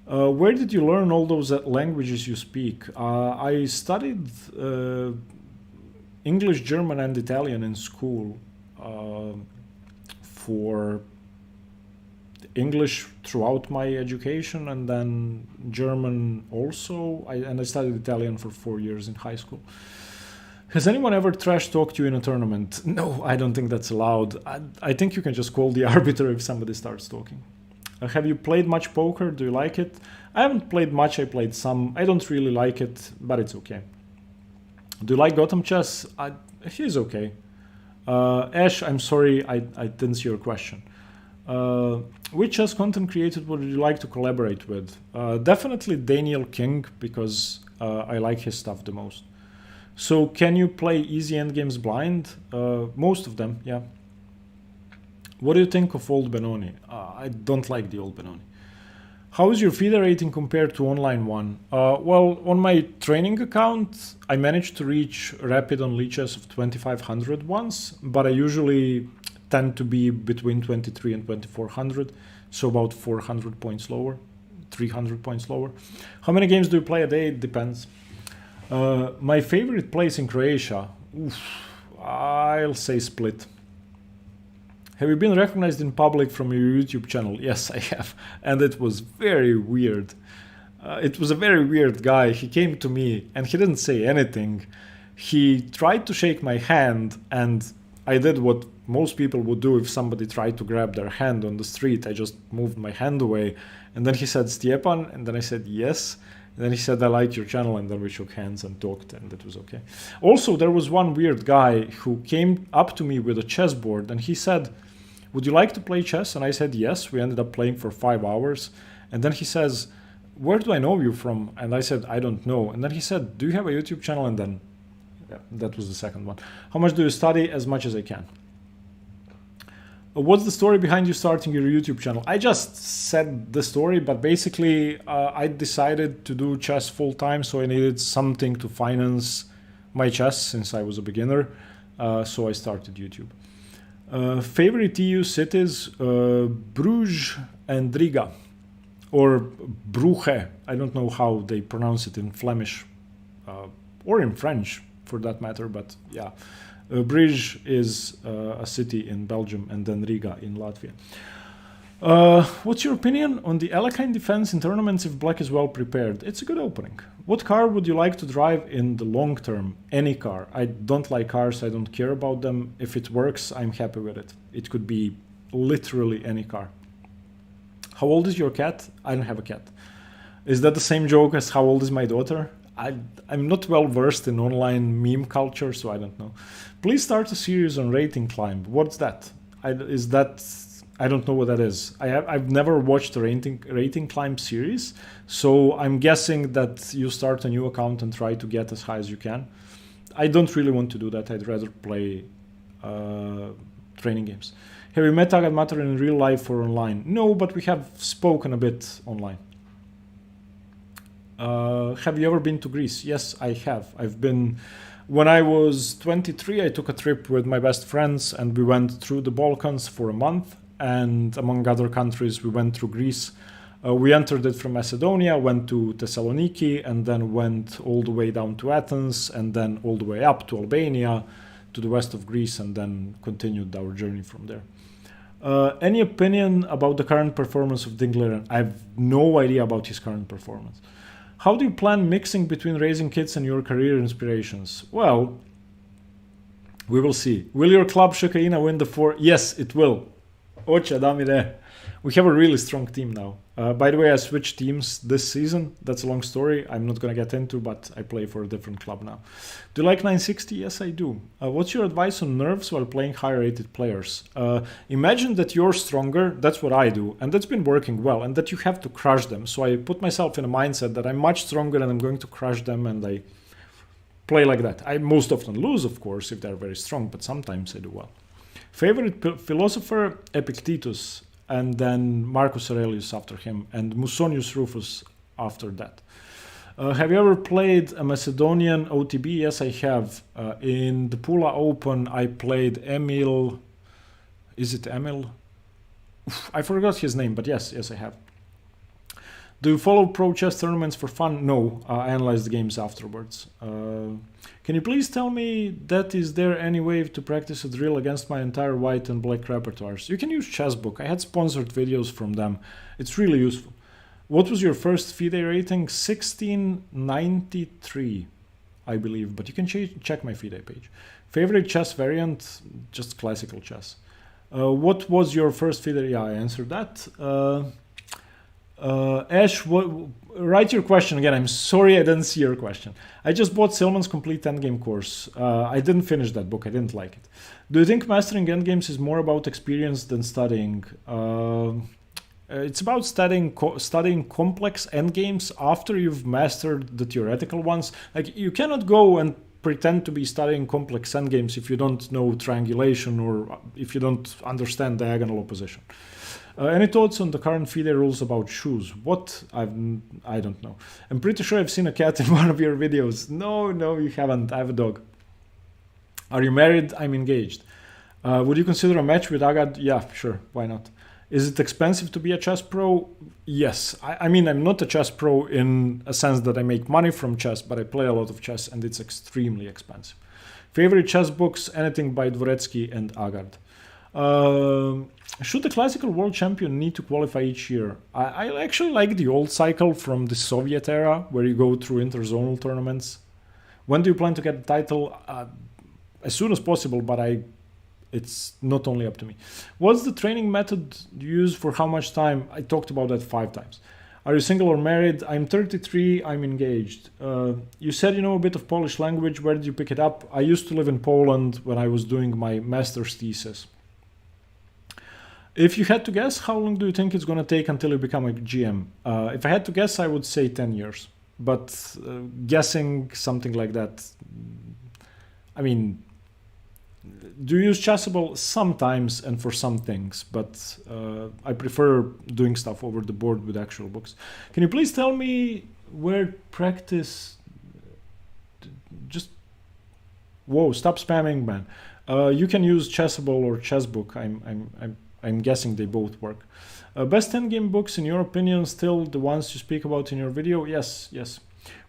Where did you learn all those languages you speak? I studied English, German, and Italian in school. For English throughout my education, and then German also. I studied Italian for 4 years in high school. Has anyone ever trash talked you in a tournament? No, I don't think that's allowed. I think you can just call the arbiter if somebody starts talking. Have you played much poker? Do you like it? I haven't played much, I played some. I don't really like it, but it's okay. Do you like Gotham chess? He's okay. Ash, I'm sorry, I didn't see your question. Which chess content creator would you like to collaborate with? Definitely Daniel King, because I like his stuff the most. So can you play easy endgames blind? Most of them, yeah. What do you think of old Benoni? I don't like the old Benoni. How is your FIDE rating compared to online one? Well, on my training account, I managed to reach rapid on Lichess of 2500 once, but I usually tend to be between 23 and 2400, so about 400 points lower, 300 points lower. How many games do you play a day? It depends. My favorite place in Croatia, I'll say Split. Have you been recognized in public from your YouTube channel? Yes, I have, and it was very weird. It was a very weird guy. He came to me and he didn't say anything. He tried to shake my hand, and I did what most people would do if somebody tried to grab their hand on the street. I just moved my hand away, and then he said, Stjepan, and then I said, yes. And then he said, I like your channel, and then we shook hands and talked, and it was okay. Also, there was one weird guy who came up to me with a chessboard, and he said, would you like to play chess? And I said, yes. We ended up playing for 5 hours. And then he says, where do I know you from? And I said, I don't know. And then he said, do you have a YouTube channel? And then, yeah, that was the second one. How much do you study? As much as I can. What's the story behind you starting your YouTube channel? I just said the story, but basically I decided to do chess full time, so I needed something to finance my chess since I was a beginner. So I started YouTube. Favorite EU cities? Bruges and Riga, or Bruges. I don't know how they pronounce it in Flemish or in French for that matter, but yeah. Bruges is a city in Belgium, and then Riga in Latvia. What's your opinion on the Alekhine defense in tournaments if black is well prepared? It's a good opening. What car would you like to drive in the long term? Any car. I don't like cars, I don't care about them. If it works, I'm happy with it. It could be literally any car. How old is your cat? I don't have a cat. Is that the same joke as how old is my daughter? I'm not well versed in online meme culture, so I don't know. Please start a series on Rating Climb. What's that? I don't know what that is. I've never watched the Rating Climb series, so I'm guessing that you start a new account and try to get as high as you can. I don't really want to do that. I'd rather play training games. Have you met Agad Matar in real life or online? No, but we have spoken a bit online. Have you ever been to Greece? Yes, I have. I've been... When I was 23, I took a trip with my best friends and we went through the Balkans for a month. And among other countries, we went through Greece. We entered it from Macedonia, went to Thessaloniki, and then went all the way down to Athens, and then all the way up to Albania, to the west of Greece, and then continued our journey from there. Any opinion about the current performance of Dingleren? I have no idea about his current performance. How do you plan mixing between raising kids and your career inspirations? Well, we will see. Will your club Shakaina win the 4? Yes, it will. Ocha, Damire. We have a really strong team now. By the way, I switched teams this season. That's a long story I'm not going to get into, but I play for a different club now. Do you like 960? Yes, I do. What's your advice on nerves while playing higher rated players? Imagine that you're stronger, that's what I do, and that's been working well, and that you have to crush them. So I put myself in a mindset that I'm much stronger and I'm going to crush them, and I play like that. I most often lose, of course, if they're very strong, but sometimes I do well. Favorite philosopher? Epictetus. And then Marcus Aurelius after him, and Musonius Rufus after that. Have you ever played a Macedonian OTB? Yes, I have. In the Pula Open, I played Emil. Is it Emil? I forgot his name, but yes, I have. Do you follow pro chess tournaments for fun? No, I analyze the games afterwards. Can you please tell me that is there any way to practice a drill against my entire white and black repertoires? You can use Chessbook. I had sponsored videos from them. It's really useful. What was your first FIDE rating? 1693, I believe, but you can check my FIDE page. Favorite chess variant? Just classical chess. What was your first FIDE? Yeah, I answered that. Ash, write your question again. I'm sorry I didn't see your question. I just bought Silman's complete endgame course. I didn't finish that book. I didn't like it. Do you think mastering endgames is more about experience than studying? It's about studying complex endgames after you've mastered the theoretical ones. Like, you cannot go and pretend to be studying complex endgames if you don't know triangulation or if you don't understand diagonal opposition. Any thoughts on the current FIDE rules about shoes? What? I don't know. I'm pretty sure I've seen a cat in one of your videos. No, you haven't. I have a dog. Are you married? I'm engaged. Would you consider a match with Agad? Yeah, sure. Why not? Is it expensive to be a chess pro? Yes. I mean, I'm not a chess pro in a sense that I make money from chess, but I play a lot of chess and it's extremely expensive. Favorite chess books? Anything by Dvoretsky and Agard. Should the classical world champion need to qualify each year? I actually like the old cycle from the Soviet era where you go through interzonal tournaments. When do you plan to get the title? As soon as possible, but it's not only up to me. What's the training method you use for how much time? I talked about that 5 times. Are you single or married? I'm 33, I'm engaged. You said you know a bit of Polish language. Where did you pick it up? I used to live in Poland when I was doing my master's thesis. If you had to guess, how long do you think it's going to take until you become a GM? If I had to guess, I would say 10 years. But guessing something like that, I mean, do you use Chessable? Sometimes and for some things, but I prefer doing stuff over the board with actual books. Can you please tell me where practice... Just... Whoa, stop spamming, man. You can use Chessable or Chessbook. I'm guessing they both work. Best endgame books, in your opinion, still the ones you speak about in your video? Yes.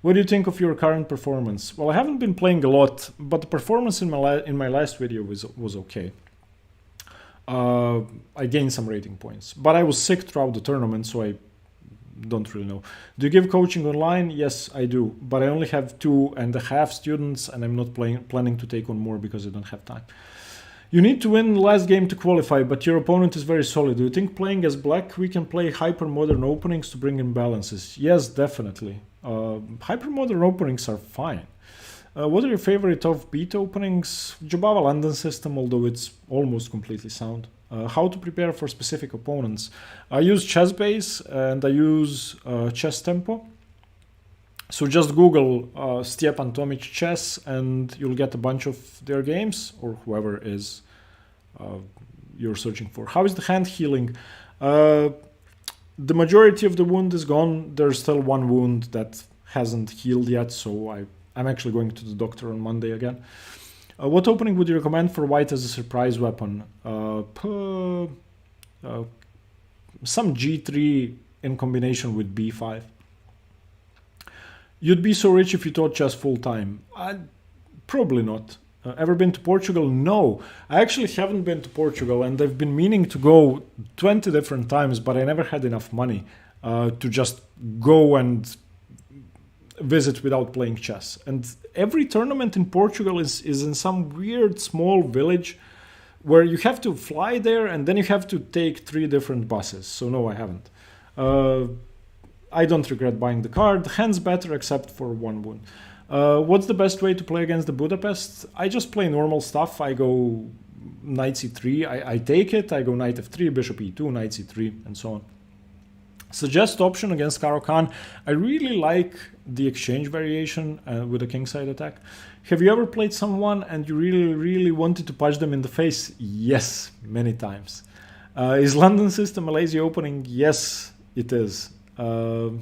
What do you think of your current performance? Well, I haven't been playing a lot, but the performance in my last video was okay. I gained some rating points. But I was sick throughout the tournament, so I don't really know. Do you give coaching online? Yes, I do. But I only have 2.5 students, and I'm not planning to take on more because I don't have time. You need to win the last game to qualify, but your opponent is very solid. Do you think playing as black, we can play hyper-modern openings to bring in balances? Yes, definitely. Hyper-modern openings are fine. What are your favorite offbeat openings? Jobava London system, although it's almost completely sound. How to prepare for specific opponents? I use Chessbase and I use Chess Tempo. So just Google Stepan Tomic chess and you'll get a bunch of their games, or whoever is you're searching for. How is the hand healing? The majority of the wound is gone. There's still one wound that hasn't healed yet, so I'm actually going to the doctor on Monday again. What opening would you recommend for white as a surprise weapon? Some G3 in combination with B5. You'd be so rich if you taught chess full time. Probably not. Ever been to Portugal? No. I actually haven't been to Portugal, and I've been meaning to go 20 different times, but I never had enough money to just go and visit without playing chess. And every tournament in Portugal is in some weird small village where you have to fly there and then you have to take 3 different buses. So no, I haven't. I don't regret buying the card. Hands better except for one wound. What's the best way to play against the Budapest? I just play normal stuff. I go knight c3, I take it, I go knight f3, bishop e2, knight c3, and so on. Suggest option against Caro-Kann. I really like the exchange variation with a kingside attack. Have you ever played someone and you really wanted to punch them in the face? Yes, many times. Is London system a lazy opening? Yes, it is. Do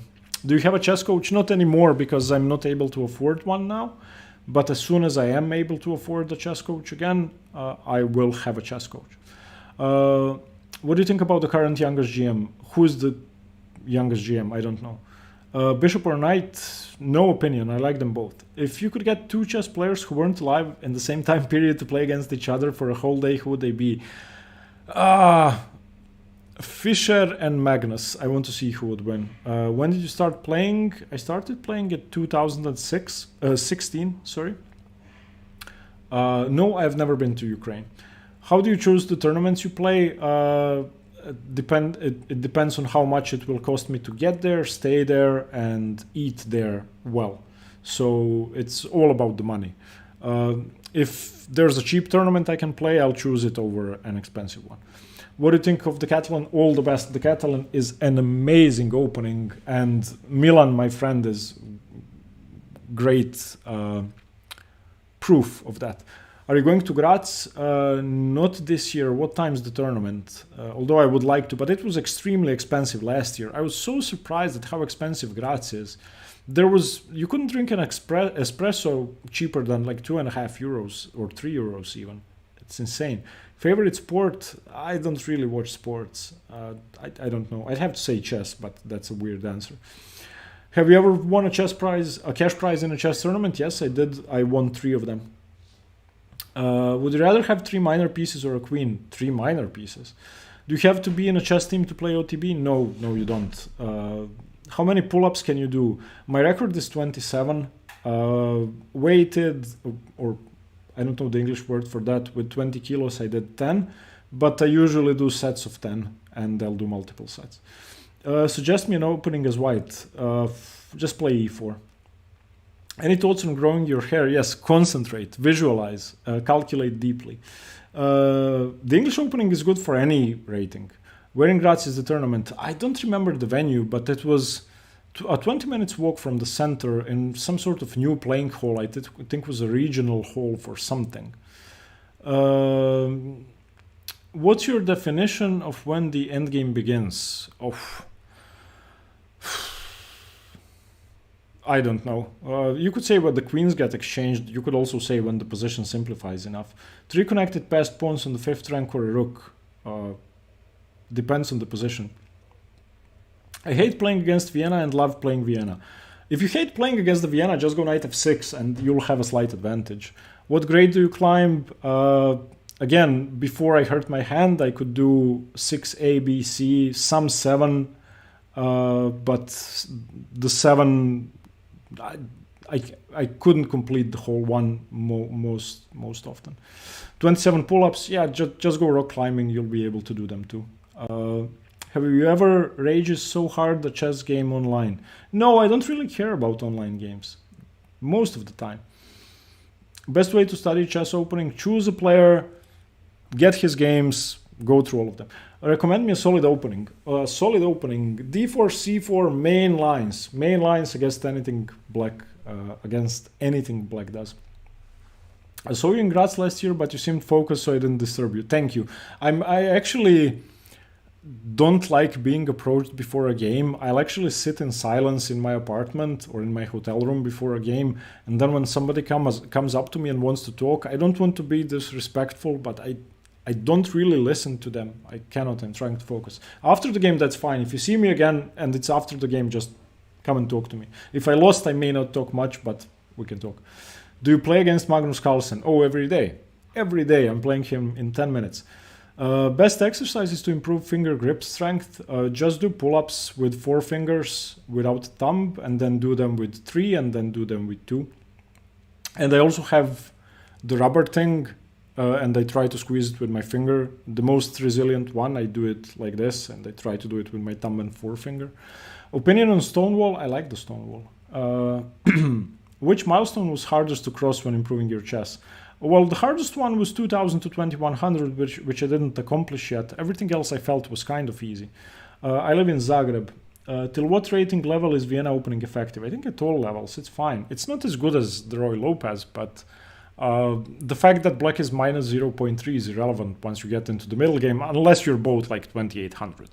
you have a chess coach? Not anymore, because I'm not able to afford one now. But as soon as I am able to afford a chess coach again, I will have a chess coach. What do you think about the current youngest GM? Who is the youngest GM? I don't know. Bishop or knight? No opinion. I like them both. If you could get 2 chess players who weren't alive in the same time period to play against each other for a whole day, who would they be? Fischer and Magnus. I want to see who would win. When did you start playing? I started playing at 2016. Sorry. No, I've never been to Ukraine. How do you choose the tournaments you play? It depends on how much it will cost me to get there, stay there, and eat there well. So it's all about the money. If there's a cheap tournament I can play, I'll choose it over an expensive one. What do you think of the Catalan? All the best. The Catalan is an amazing opening, and Milan, my friend, is great proof of that. Are you going to Graz? Not this year. What time's the tournament? Although I would like to, but it was extremely expensive last year. I was so surprised at how expensive Graz is. You couldn't drink an espresso cheaper than like €2.5 or €3 even. It's insane. Favorite sport? I don't really watch sports. I don't know. I'd have to say chess, but that's a weird answer. Have you ever won a cash prize in a chess tournament? Yes, I did. I won 3 of them. Would you rather have 3 minor pieces or a queen? 3 minor pieces. Do you have to be in a chess team to play OTB? No, you don't. How many pull-ups can you do? My record is 27. Weighted, or I don't know the English word for that, with 20 kilos I did 10, but I usually do sets of 10, and I'll do multiple sets. Suggest me an opening as white. Just play e4. Any thoughts on growing your hair? Yes, concentrate, visualize, calculate deeply. The English opening is good for any rating. Where in Graz is the tournament? I don't remember the venue, but it was a 20 minutes walk from the center in some sort of new playing hall. I think was a regional hall for something. What's your definition of when the endgame begins? I don't know. You could say when the queens get exchanged. You could also say when the position simplifies enough. 3 connected passed pawns on the 5th rank or a rook. Depends on the position. I hate playing against Vienna and love playing Vienna. If you hate playing against the Vienna, just go knight f6 and you'll have a slight advantage. What grade do you climb? again, before I hurt my hand, I could do 6A, B, C, some 7, but the 7, I couldn't complete the whole one most often. 27 pull-ups, yeah, just go rock climbing, you'll be able to do them too. Have you ever raged so hard the chess game online? No, I don't really care about online games, most of the time. Best way to study chess opening, choose a player, get his games, go through all of them. Recommend me a solid opening. Solid opening, d4, c4, main lines against anything black, does. I saw you in Graz last year, but you seemed focused, so I didn't disturb you. Thank you. I actually don't like being approached before a game. I'll actually sit in silence in my apartment or in my hotel room before a game, and then when somebody comes up to me and wants to talk, I don't want to be disrespectful, but I don't really listen to them. I cannot. I'm trying to focus. After the game, that's fine. If you see me again and it's after the game, just come and talk to me. If I lost, I may not talk much, but we can talk. Do you play against Magnus Carlsen? Oh, every day. Every day I'm playing him in 10 minutes. Best exercises to improve finger grip strength. Just do pull-ups with 4 fingers without thumb, and then do them with 3, and then do them with 2. And I also have the rubber thing, and I try to squeeze it with my finger. The most resilient one, I do it like this, and I try to do it with my thumb and forefinger. Opinion on Stonewall? I like the Stonewall. Which milestone was hardest to cross when improving your chess? Well, the hardest one was 2000 to 2100, which I didn't accomplish yet. Everything else I felt was kind of easy. I live in Zagreb. Till what rating level is Vienna opening effective? I think at all levels, it's fine. It's not as good as the Roy Lopez, but the fact that black is minus 0.3 is irrelevant once you get into the middle game, unless you're both like 2800.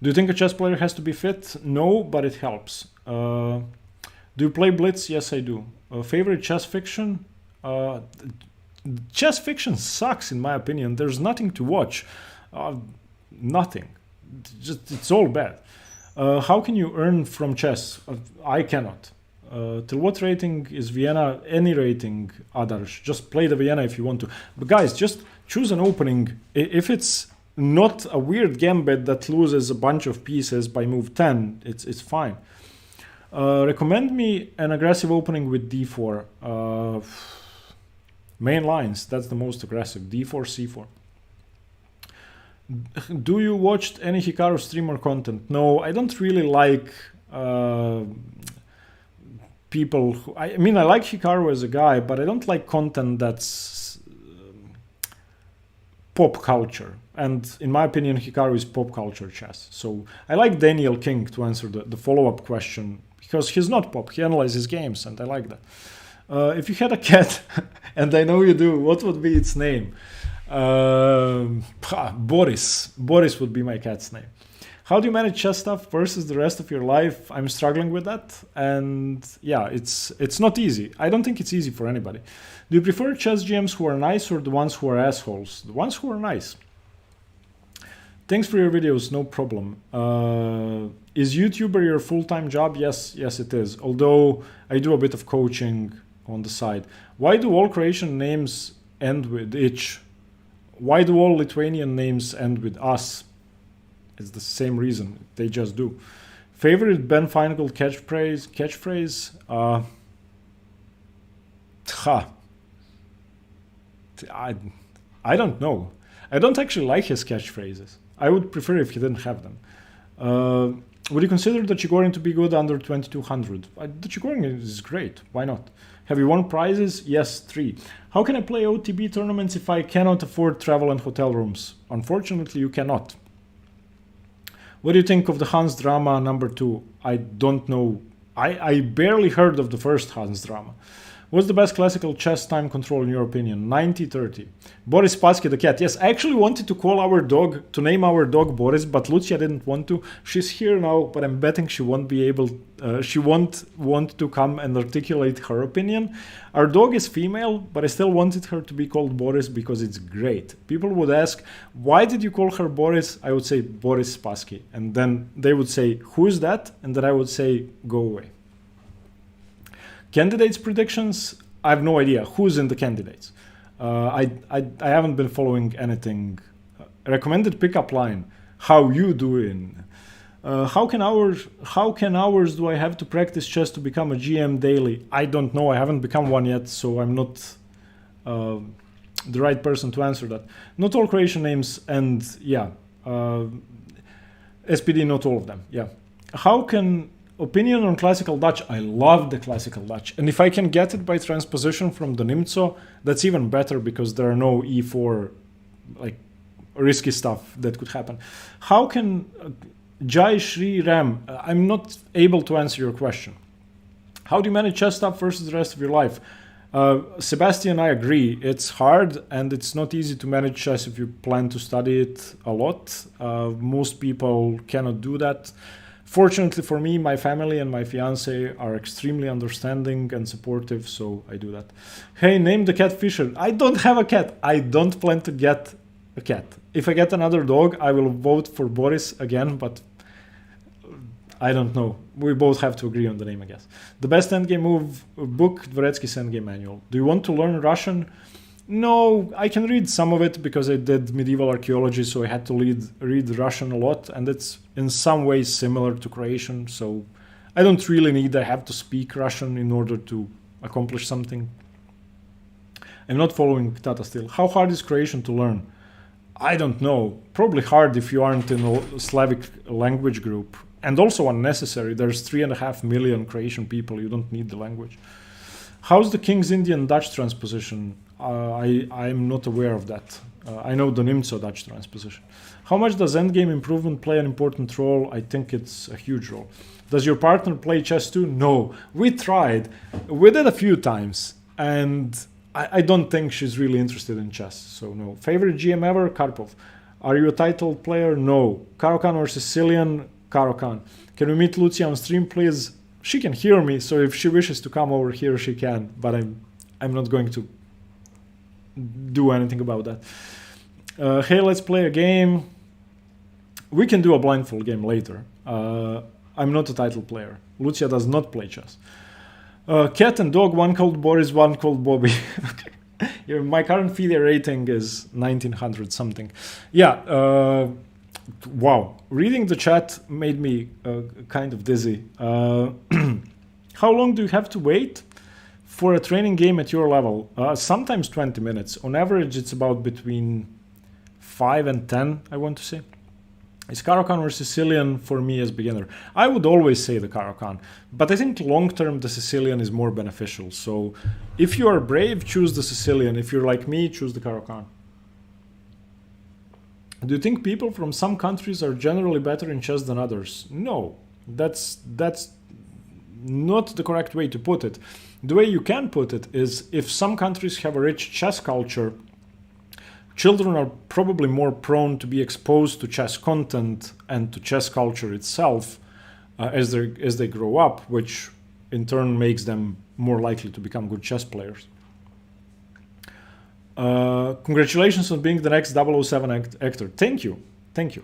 Do you think a chess player has to be fit? No, but it helps. Do you play Blitz? Yes, I do. Favorite chess fiction? Chess fiction sucks, in my opinion. There's nothing to watch. Nothing. It's all bad. How can you earn from chess? I cannot. Till what rating is Vienna? Any rating, Adarsh. Just play the Vienna if you want to. But guys, just choose an opening. If it's not a weird gambit that loses a bunch of pieces by move 10, it's fine. Recommend me an aggressive opening with d4. Main lines, that's the most aggressive. d4, c4. Do you watch any Hikaru streamer content? No, I don't really like people who, I mean, I like Hikaru as a guy, but I don't like content that's pop culture. And in my opinion, Hikaru is pop culture chess. So I like Daniel King to answer the follow-up question, because he's not pop, he analyzes games, and I like that. If you had a cat, and I know you do, what would be its name? Boris. Boris would be my cat's name. How do you manage chess stuff versus the rest of your life? I'm struggling with that, and yeah, it's not easy. I don't think it's easy for anybody. Do you prefer chess GMs who are nice or the ones who are assholes? The ones who are nice. Thanks for your videos, no problem. Is YouTuber your full-time job? Yes, it is. Although I do a bit of coaching on the side. Why do all Croatian names end with ich? Why do all Lithuanian names end with us? It's the same reason. They just do. Favorite Ben Feingold catchphrase? I don't know. I don't actually like his catchphrases. I would prefer if he didn't have them. Would you consider the Chigorin to be good under 2200? The Chigorin is great. Why not? Have you won prizes? Yes, 3. How can I play OTB tournaments if I cannot afford travel and hotel rooms? Unfortunately, you cannot. What do you think of the Hans drama number 2? I don't know. I barely heard of the first Hans drama. What's the best classical chess time control in your opinion? 90-30. Boris Spassky the cat. Yes, I actually wanted to name our dog Boris, but Lucia didn't want to. She's here now, but I'm betting she won't be able, she won't want to come and articulate her opinion. Our dog is female, but I still wanted her to be called Boris because it's great. People would ask, why did you call her Boris? I would say Boris Spassky. And then they would say, who is that? And then I would say, go away. Candidates predictions? I have no idea who's in the candidates. I haven't been following anything. Recommended pickup line. How you doing? How can hours do I have to practice chess to become a GM daily? I don't know. I haven't become one yet, so I'm not the right person to answer that. Not all Croatian names, and yeah, SPD, not all of them. Yeah. How can opinion on classical Dutch? I love the classical Dutch, and if I can get it by transposition from the Nimzo, that's even better because there are no E4 like risky stuff that could happen. How can Jai Shri Ram? I'm not able to answer your question. How do you manage chess stuff versus the rest of your life? Sebastian, I agree. It's hard and it's not easy to manage chess if you plan to study it a lot. Most people cannot do that. Fortunately for me, my family and my fiance are extremely understanding and supportive, so I do that. Hey, name the cat Fisher. I don't have a cat. I don't plan to get a cat. If I get another dog, I will vote for Boris again, but I don't know. We both have to agree on the name, I guess. The best endgame move book, Dvoretsky's Endgame Manual. Do you want to learn Russian? No, I can read some of it because I did medieval archaeology, so I had to read Russian a lot, and it's in some ways similar to Croatian, so I don't really need, I have to speak Russian in order to accomplish something. I'm not following Tata still. How hard is Croatian to learn? I don't know. Probably hard if you aren't in a Slavic language group. And also unnecessary. There's 3.5 million Croatian people. You don't need the language. How's the King's Indian Dutch transposition? I'm not aware of that. I know the Nimzo Dutch transposition. How much does endgame improvement play an important role? I think it's a huge role. Does your partner play chess too? No. We tried. We did a few times. And I don't think she's really interested in chess. So no. Favorite GM ever? Karpov. Are you a titled player? No. Caro-Kann or Sicilian? Caro-Kann. Can we meet Lucia on stream, please? She can hear me, so if she wishes to come over here, she can. But I'm not going to do anything about that. Hey, let's play a game. We can do a blindfold game later. I'm not a title player. Lucia does not play chess. Cat and dog, one called Boris, one called Bobby. Okay. My current FIDE rating is 1900 something. Yeah. Wow. Reading the chat made me kind of dizzy. How long do you have to wait for a training game at your level? Sometimes 20 minutes. On average, it's about between 5 and 10, I want to say. Is Caro-Kann or Sicilian for me as beginner? I would always say the Caro-Kann, but I think long-term the Sicilian is more beneficial. So if you are brave, choose the Sicilian. If you're like me, choose the Caro-Kann. Do you think people from some countries are generally better in chess than others? No, that's not the correct way to put it. The way you can put it is if some countries have a rich chess culture, children are probably more prone to be exposed to chess content and to chess culture itself as they grow up, which in turn makes them more likely to become good chess players. Congratulations on being the next 007 actor. Thank you. Thank you.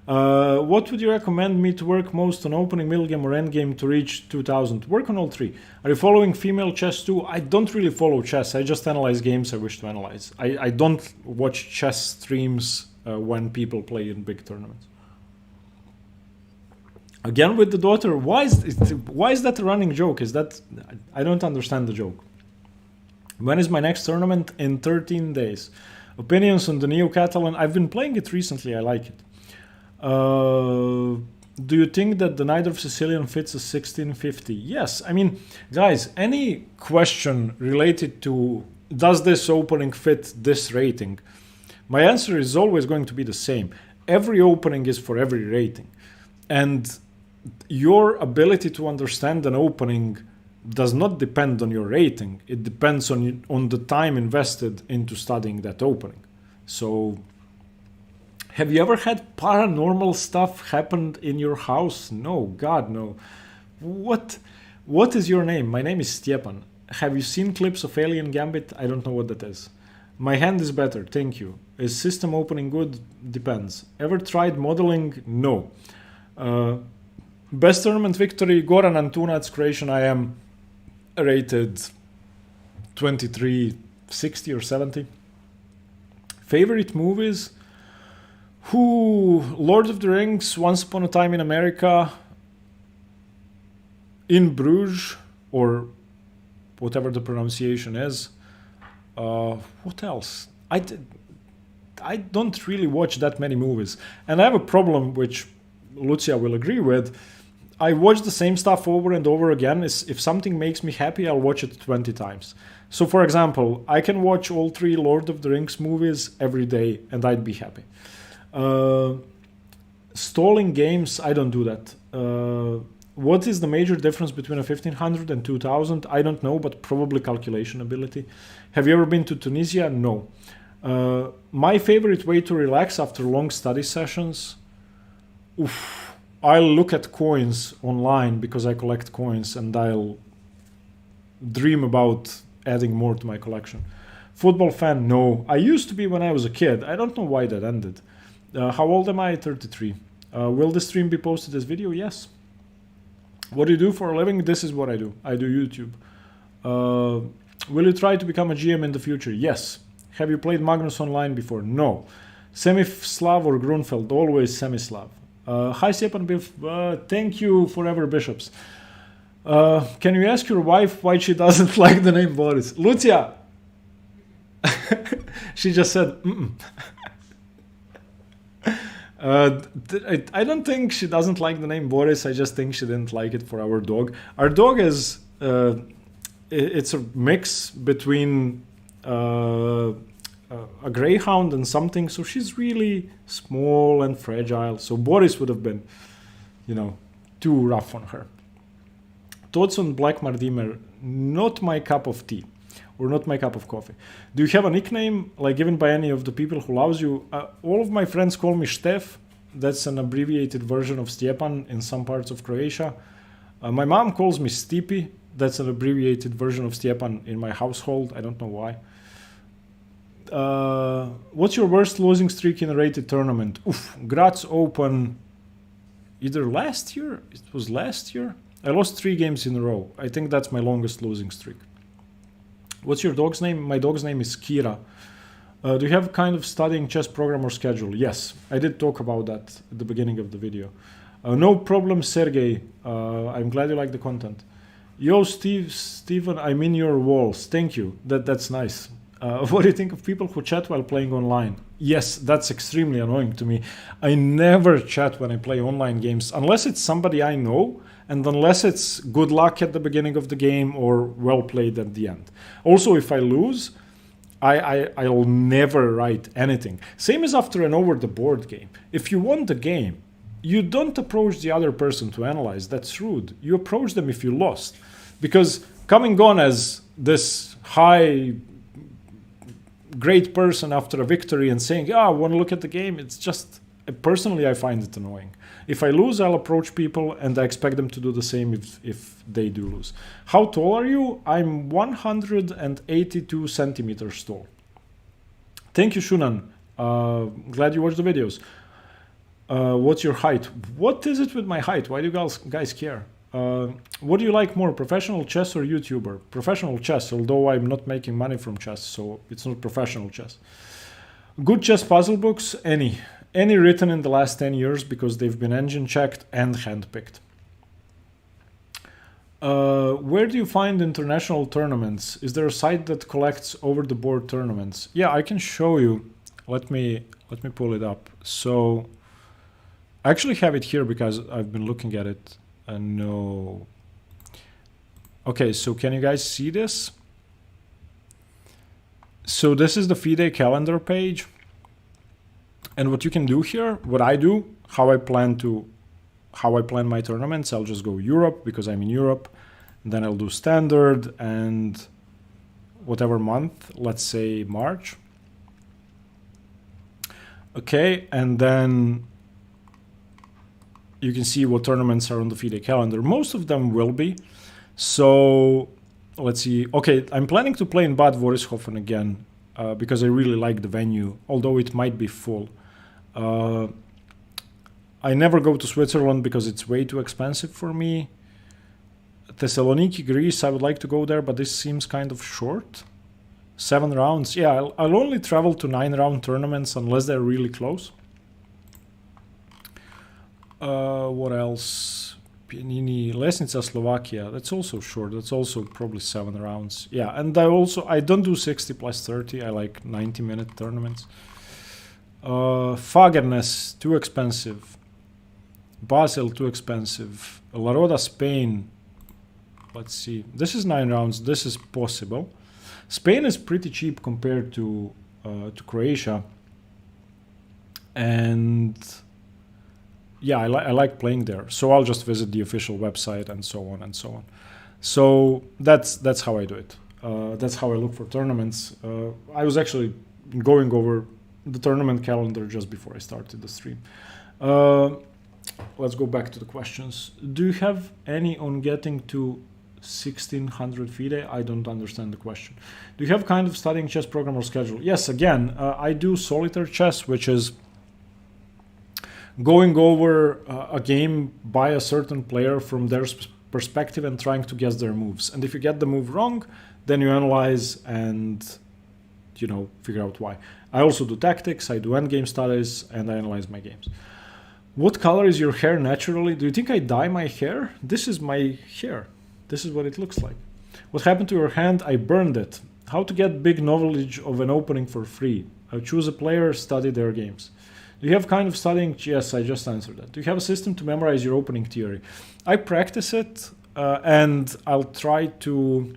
What would you recommend me to work most on, opening, middle game, or end game to reach 2000? Work on all three. Are you following female chess too? I don't really follow chess. I just analyze games I wish to analyze. I don't watch chess streams when people play in big tournaments. Again with the daughter. Why is that a running joke? I don't understand the joke. When is my next tournament? In 13 days. Opinions on the Neo-Catalan? I've been playing it recently. I like it. Do you think that the Knight of Sicilian fits a 1650? Yes. I mean, guys, any question related to does this opening fit this rating? My answer is always going to be the same. Every opening is for every rating. And your ability to understand an opening does not depend on your rating. It depends on the time invested into studying that opening. So, have you ever had paranormal stuff happen in your house? No, God, no. What is your name? My name is Stjepan. Have you seen clips of Alien Gambit? I don't know what that is. My hand is better, thank you. Is system opening good? Depends. Ever tried modeling? No. Best tournament victory, Goran Antunac, Croatian. I am rated 23, 60 or 70. Favorite movies? Lord of the Rings, Once Upon a Time in America, In Bruges, or whatever the pronunciation is. What else? I don't really watch that many movies. And I have a problem, which Lucia will agree with. I watch the same stuff over and over again. If something makes me happy, I'll watch it 20 times. So for example, I can watch all 3 Lord of the Rings movies every day and I'd be happy. Stalling games, I don't do that. What is the major difference between a 1500 and 2000? I don't know, but probably calculation ability. Have you ever been to Tunisia? No. My favorite way to relax after long study sessions? I'll look at coins online because I collect coins, and I'll dream about adding more to my collection. Football fan? No. I used to be when I was a kid. I don't know why that ended. How old am I? 33. Will the stream be posted as video? Yes. What do you do for a living? This is what I do. I do YouTube. Will you try to become a GM in the future? Yes. Have you played Magnus Online before? No. Semi-Slav or Grunfeld? Always Semi-Slav. Hi Stjepan Biff. Thank you, Forever Bishops. Can you ask your wife why she doesn't like the name Boris? Lucia! She just said, I don't think she doesn't like the name Boris. I just think she didn't like it for our dog. Our dog is, it's a mix between a greyhound and something. So she's really small and fragile. So Boris would have been, too rough on her. Thoughts on Black Mardimer? Not my cup of tea. Or not my cup of coffee. Do you have a nickname, like given by any of the people who loves you? All of my friends call me Stef. That's an abbreviated version of Stjepan in some parts of Croatia. My mom calls me Stipi. That's an abbreviated version of Stjepan in my household. I don't know why. What's your worst losing streak in a rated tournament? Graz Open either last year? It was last year? I lost 3 games in a row. I think that's my longest losing streak. What's your dog's name? My dog's name is Kira. Do you have kind of studying chess program or schedule? Yes, I did talk about that at the beginning of the video. No problem, Sergey. I'm glad you like the content. Yo, Steven, I'm in your walls. Thank you. That's nice. What do you think of people who chat while playing online? Yes, that's extremely annoying to me. I never chat when I play online games, unless it's somebody I know, and unless it's good luck at the beginning of the game or well played at the end. Also, if I lose, I'll never write anything. Same as after an over-the-board game. If you won the game, you don't approach the other person to analyze. That's rude. You approach them if you lost. Because coming on as this high, great person after a victory and saying, I want to look at the game, it's just, personally, I find it annoying. If I lose, I'll approach people and I expect them to do the same if they do lose. How tall are you? I'm 182 centimeters tall. Thank you, Shunan. Glad you watched the videos. What's your height? What is it with my height? Why do you guys care? What do you like more, professional chess or YouTuber? Professional chess, although I'm not making money from chess, so it's not professional chess. Good chess puzzle books? Any written in the last 10 years because they've been engine checked and handpicked. Where do you find international tournaments? Is there a site that collects over-the-board tournaments? Yeah, I can show you. Let me pull it up. So I actually have it here because I've been looking at it. No. Okay, so can you guys see this? So this is the FIDE calendar page. And what you can do here, what I do, how I plan my tournaments, I'll just go Europe because I'm in Europe. And then I'll do standard and whatever month, let's say March. Okay, and then you can see what tournaments are on the FIDE calendar. Most of them will be. So let's see. Okay, I'm planning to play in Bad Vorishofen again because I really like the venue, although it might be full. I never go to Switzerland because it's way too expensive for me. Thessaloniki, Greece, I would like to go there, but this seems kind of short. 7 rounds. Yeah, I'll only travel to 9-round tournaments unless they're really close. What else? Pianini, Lesnica, Slovakia. That's also short. That's also probably 7 rounds. Yeah, and I don't do 60 plus 30. I like 90-minute tournaments. Fagerness, too expensive. Basel, too expensive. La Roda, Spain. Let's see. This is 9 rounds. This is possible. Spain is pretty cheap compared to Croatia. And yeah, I like playing there. So I'll just visit the official website and so on and so on. So that's how I do it. That's how I look for tournaments. I was actually going over the tournament calendar just before I started the stream. Let's go back to the questions. Do you have any on getting to 1600 FIDE? I don't understand the question. Do you have kind of studying chess program or schedule? Yes, again, I do solitaire chess, which is going over a game by a certain player from their perspective and trying to guess their moves. And if you get the move wrong, then you analyze and figure out why. I also do tactics, I do endgame studies, and I analyze my games. What color is your hair naturally? Do you think I dye my hair? This is my hair. This is what it looks like. What happened to your hand? I burned it. How to get big knowledge of an opening for free? I choose a player, study their games. Do you have kind of studying? Yes, I just answered that. Do you have a system to memorize your opening theory? I practice it, and I'll try to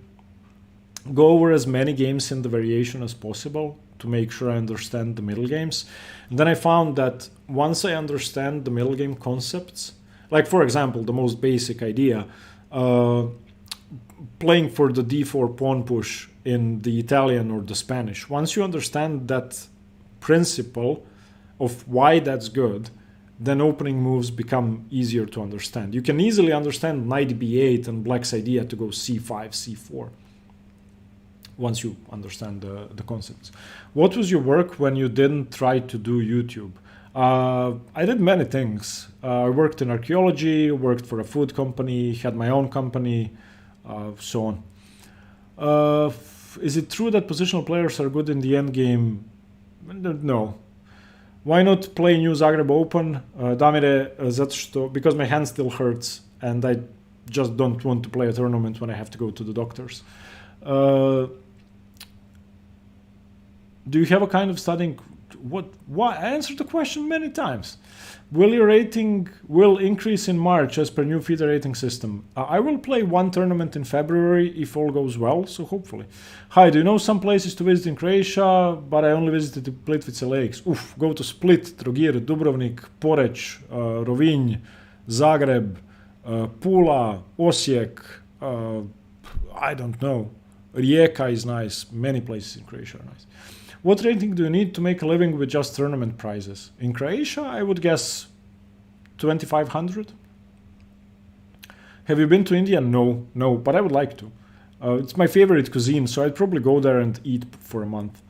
go over as many games in the variation as possible to make sure I understand the middle games. And then I found that once I understand the middle game concepts, like for example, the most basic idea, playing for the d4 pawn push in the Italian or the Spanish, once you understand that principle of why that's good, then opening moves become easier to understand. You can easily understand knight b8 and black's idea to go c5, c4, once you understand the concepts. What was your work when you didn't try to do YouTube? I did many things. I worked in archaeology, worked for a food company, had my own company, so on. Is it true that positional players are good in the end game? No. Why not play new Zagreb Open? Damire, zato što, because my hand still hurts and I just don't want to play a tournament when I have to go to the doctors. Do you have a kind of studying? What? I answered the question many times. Will your rating increase in March as per new FIDE rating system? I will play one tournament in February if all goes well, so hopefully. Hi, do you know some places to visit in Croatia? But I only visited the Plitvice Lakes. Go to Split, Trogir, Dubrovnik, Poreč, Rovinj, Zagreb, Pula, Osijek, I don't know. Rijeka is nice. Many places in Croatia are nice. What rating do you need to make a living with just tournament prizes? In Croatia, I would guess 2,500. Have you been to India? No, but I would like to. It's my favorite cuisine, so I'd probably go there and eat for a month.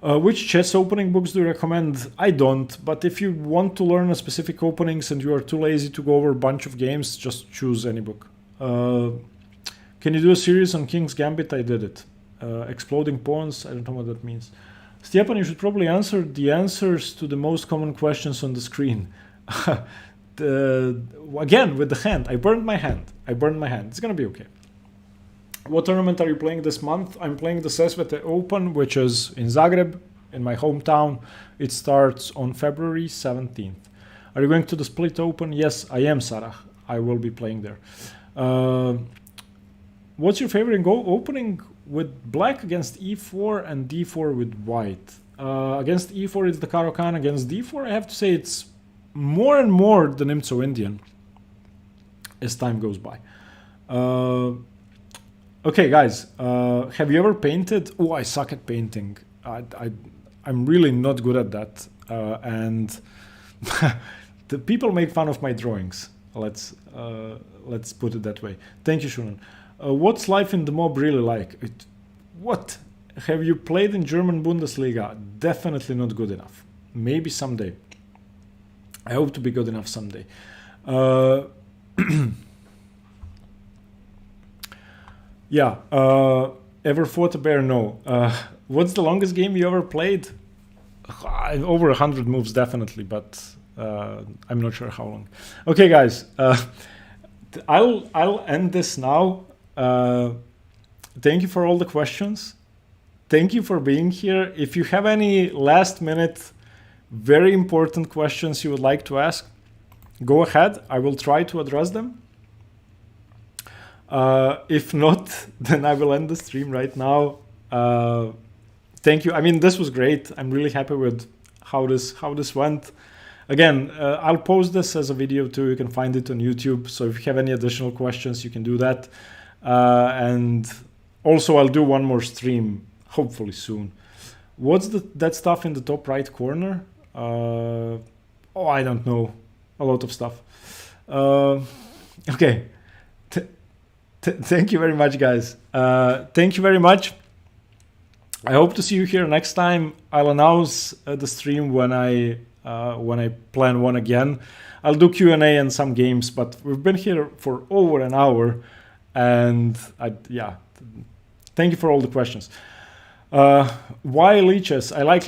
Which chess opening books do you recommend? I don't, but if you want to learn a specific openings and you are too lazy to go over a bunch of games, just choose any book. Can you do a series on King's Gambit? I did it. Exploding pawns, I don't know what that means. Stjepan, you should probably answer the answers to the most common questions on the screen. Again, with the hand. I burned my hand. It's gonna be okay. What tournament are you playing this month? I'm playing the Sesvete Open, which is in Zagreb, in my hometown. It starts on February 17th. Are you going to the Split Open? Yes, I am, Sarah. I will be playing there. What's your favorite opening? With black against e4 and d4 with white. Against e4 it's the Caro-Kann. Against d4 I have to say it's more and more the Nimzo Indian as time goes by. Okay guys, have you ever painted? Oh, I suck at painting. I'm really not good at that. And the people make fun of my drawings. Let's put it that way. Thank you, Shunan. What's life in the mob really like? What? Have you played in German Bundesliga? Definitely not good enough. Maybe someday. I hope to be good enough someday. Yeah. Ever fought a bear? No. What's the longest game you ever played? Over 100 moves, definitely, but I'm not sure how long. Okay, guys, I'll end this now. Thank you for all the questions. Thank you for being here. If you have any last minute, very important questions you would like to ask, go ahead. I will try to address them. If not, then I will end the stream right now. Thank you. I mean, this was great. I'm really happy with how this went. Again, I'll post this as a video too. You can find it on YouTube. So if you have any additional questions, you can do that. And also, I'll do one more stream, hopefully soon. What's that stuff in the top right corner? Oh, I don't know. A lot of stuff. Okay. Thank you very much, guys. Thank you very much. I hope to see you here next time. I'll announce the stream when I plan one again. I'll do Q&A and some games, but we've been here for over an hour, and yeah, thank you for all the questions. Why leeches? I like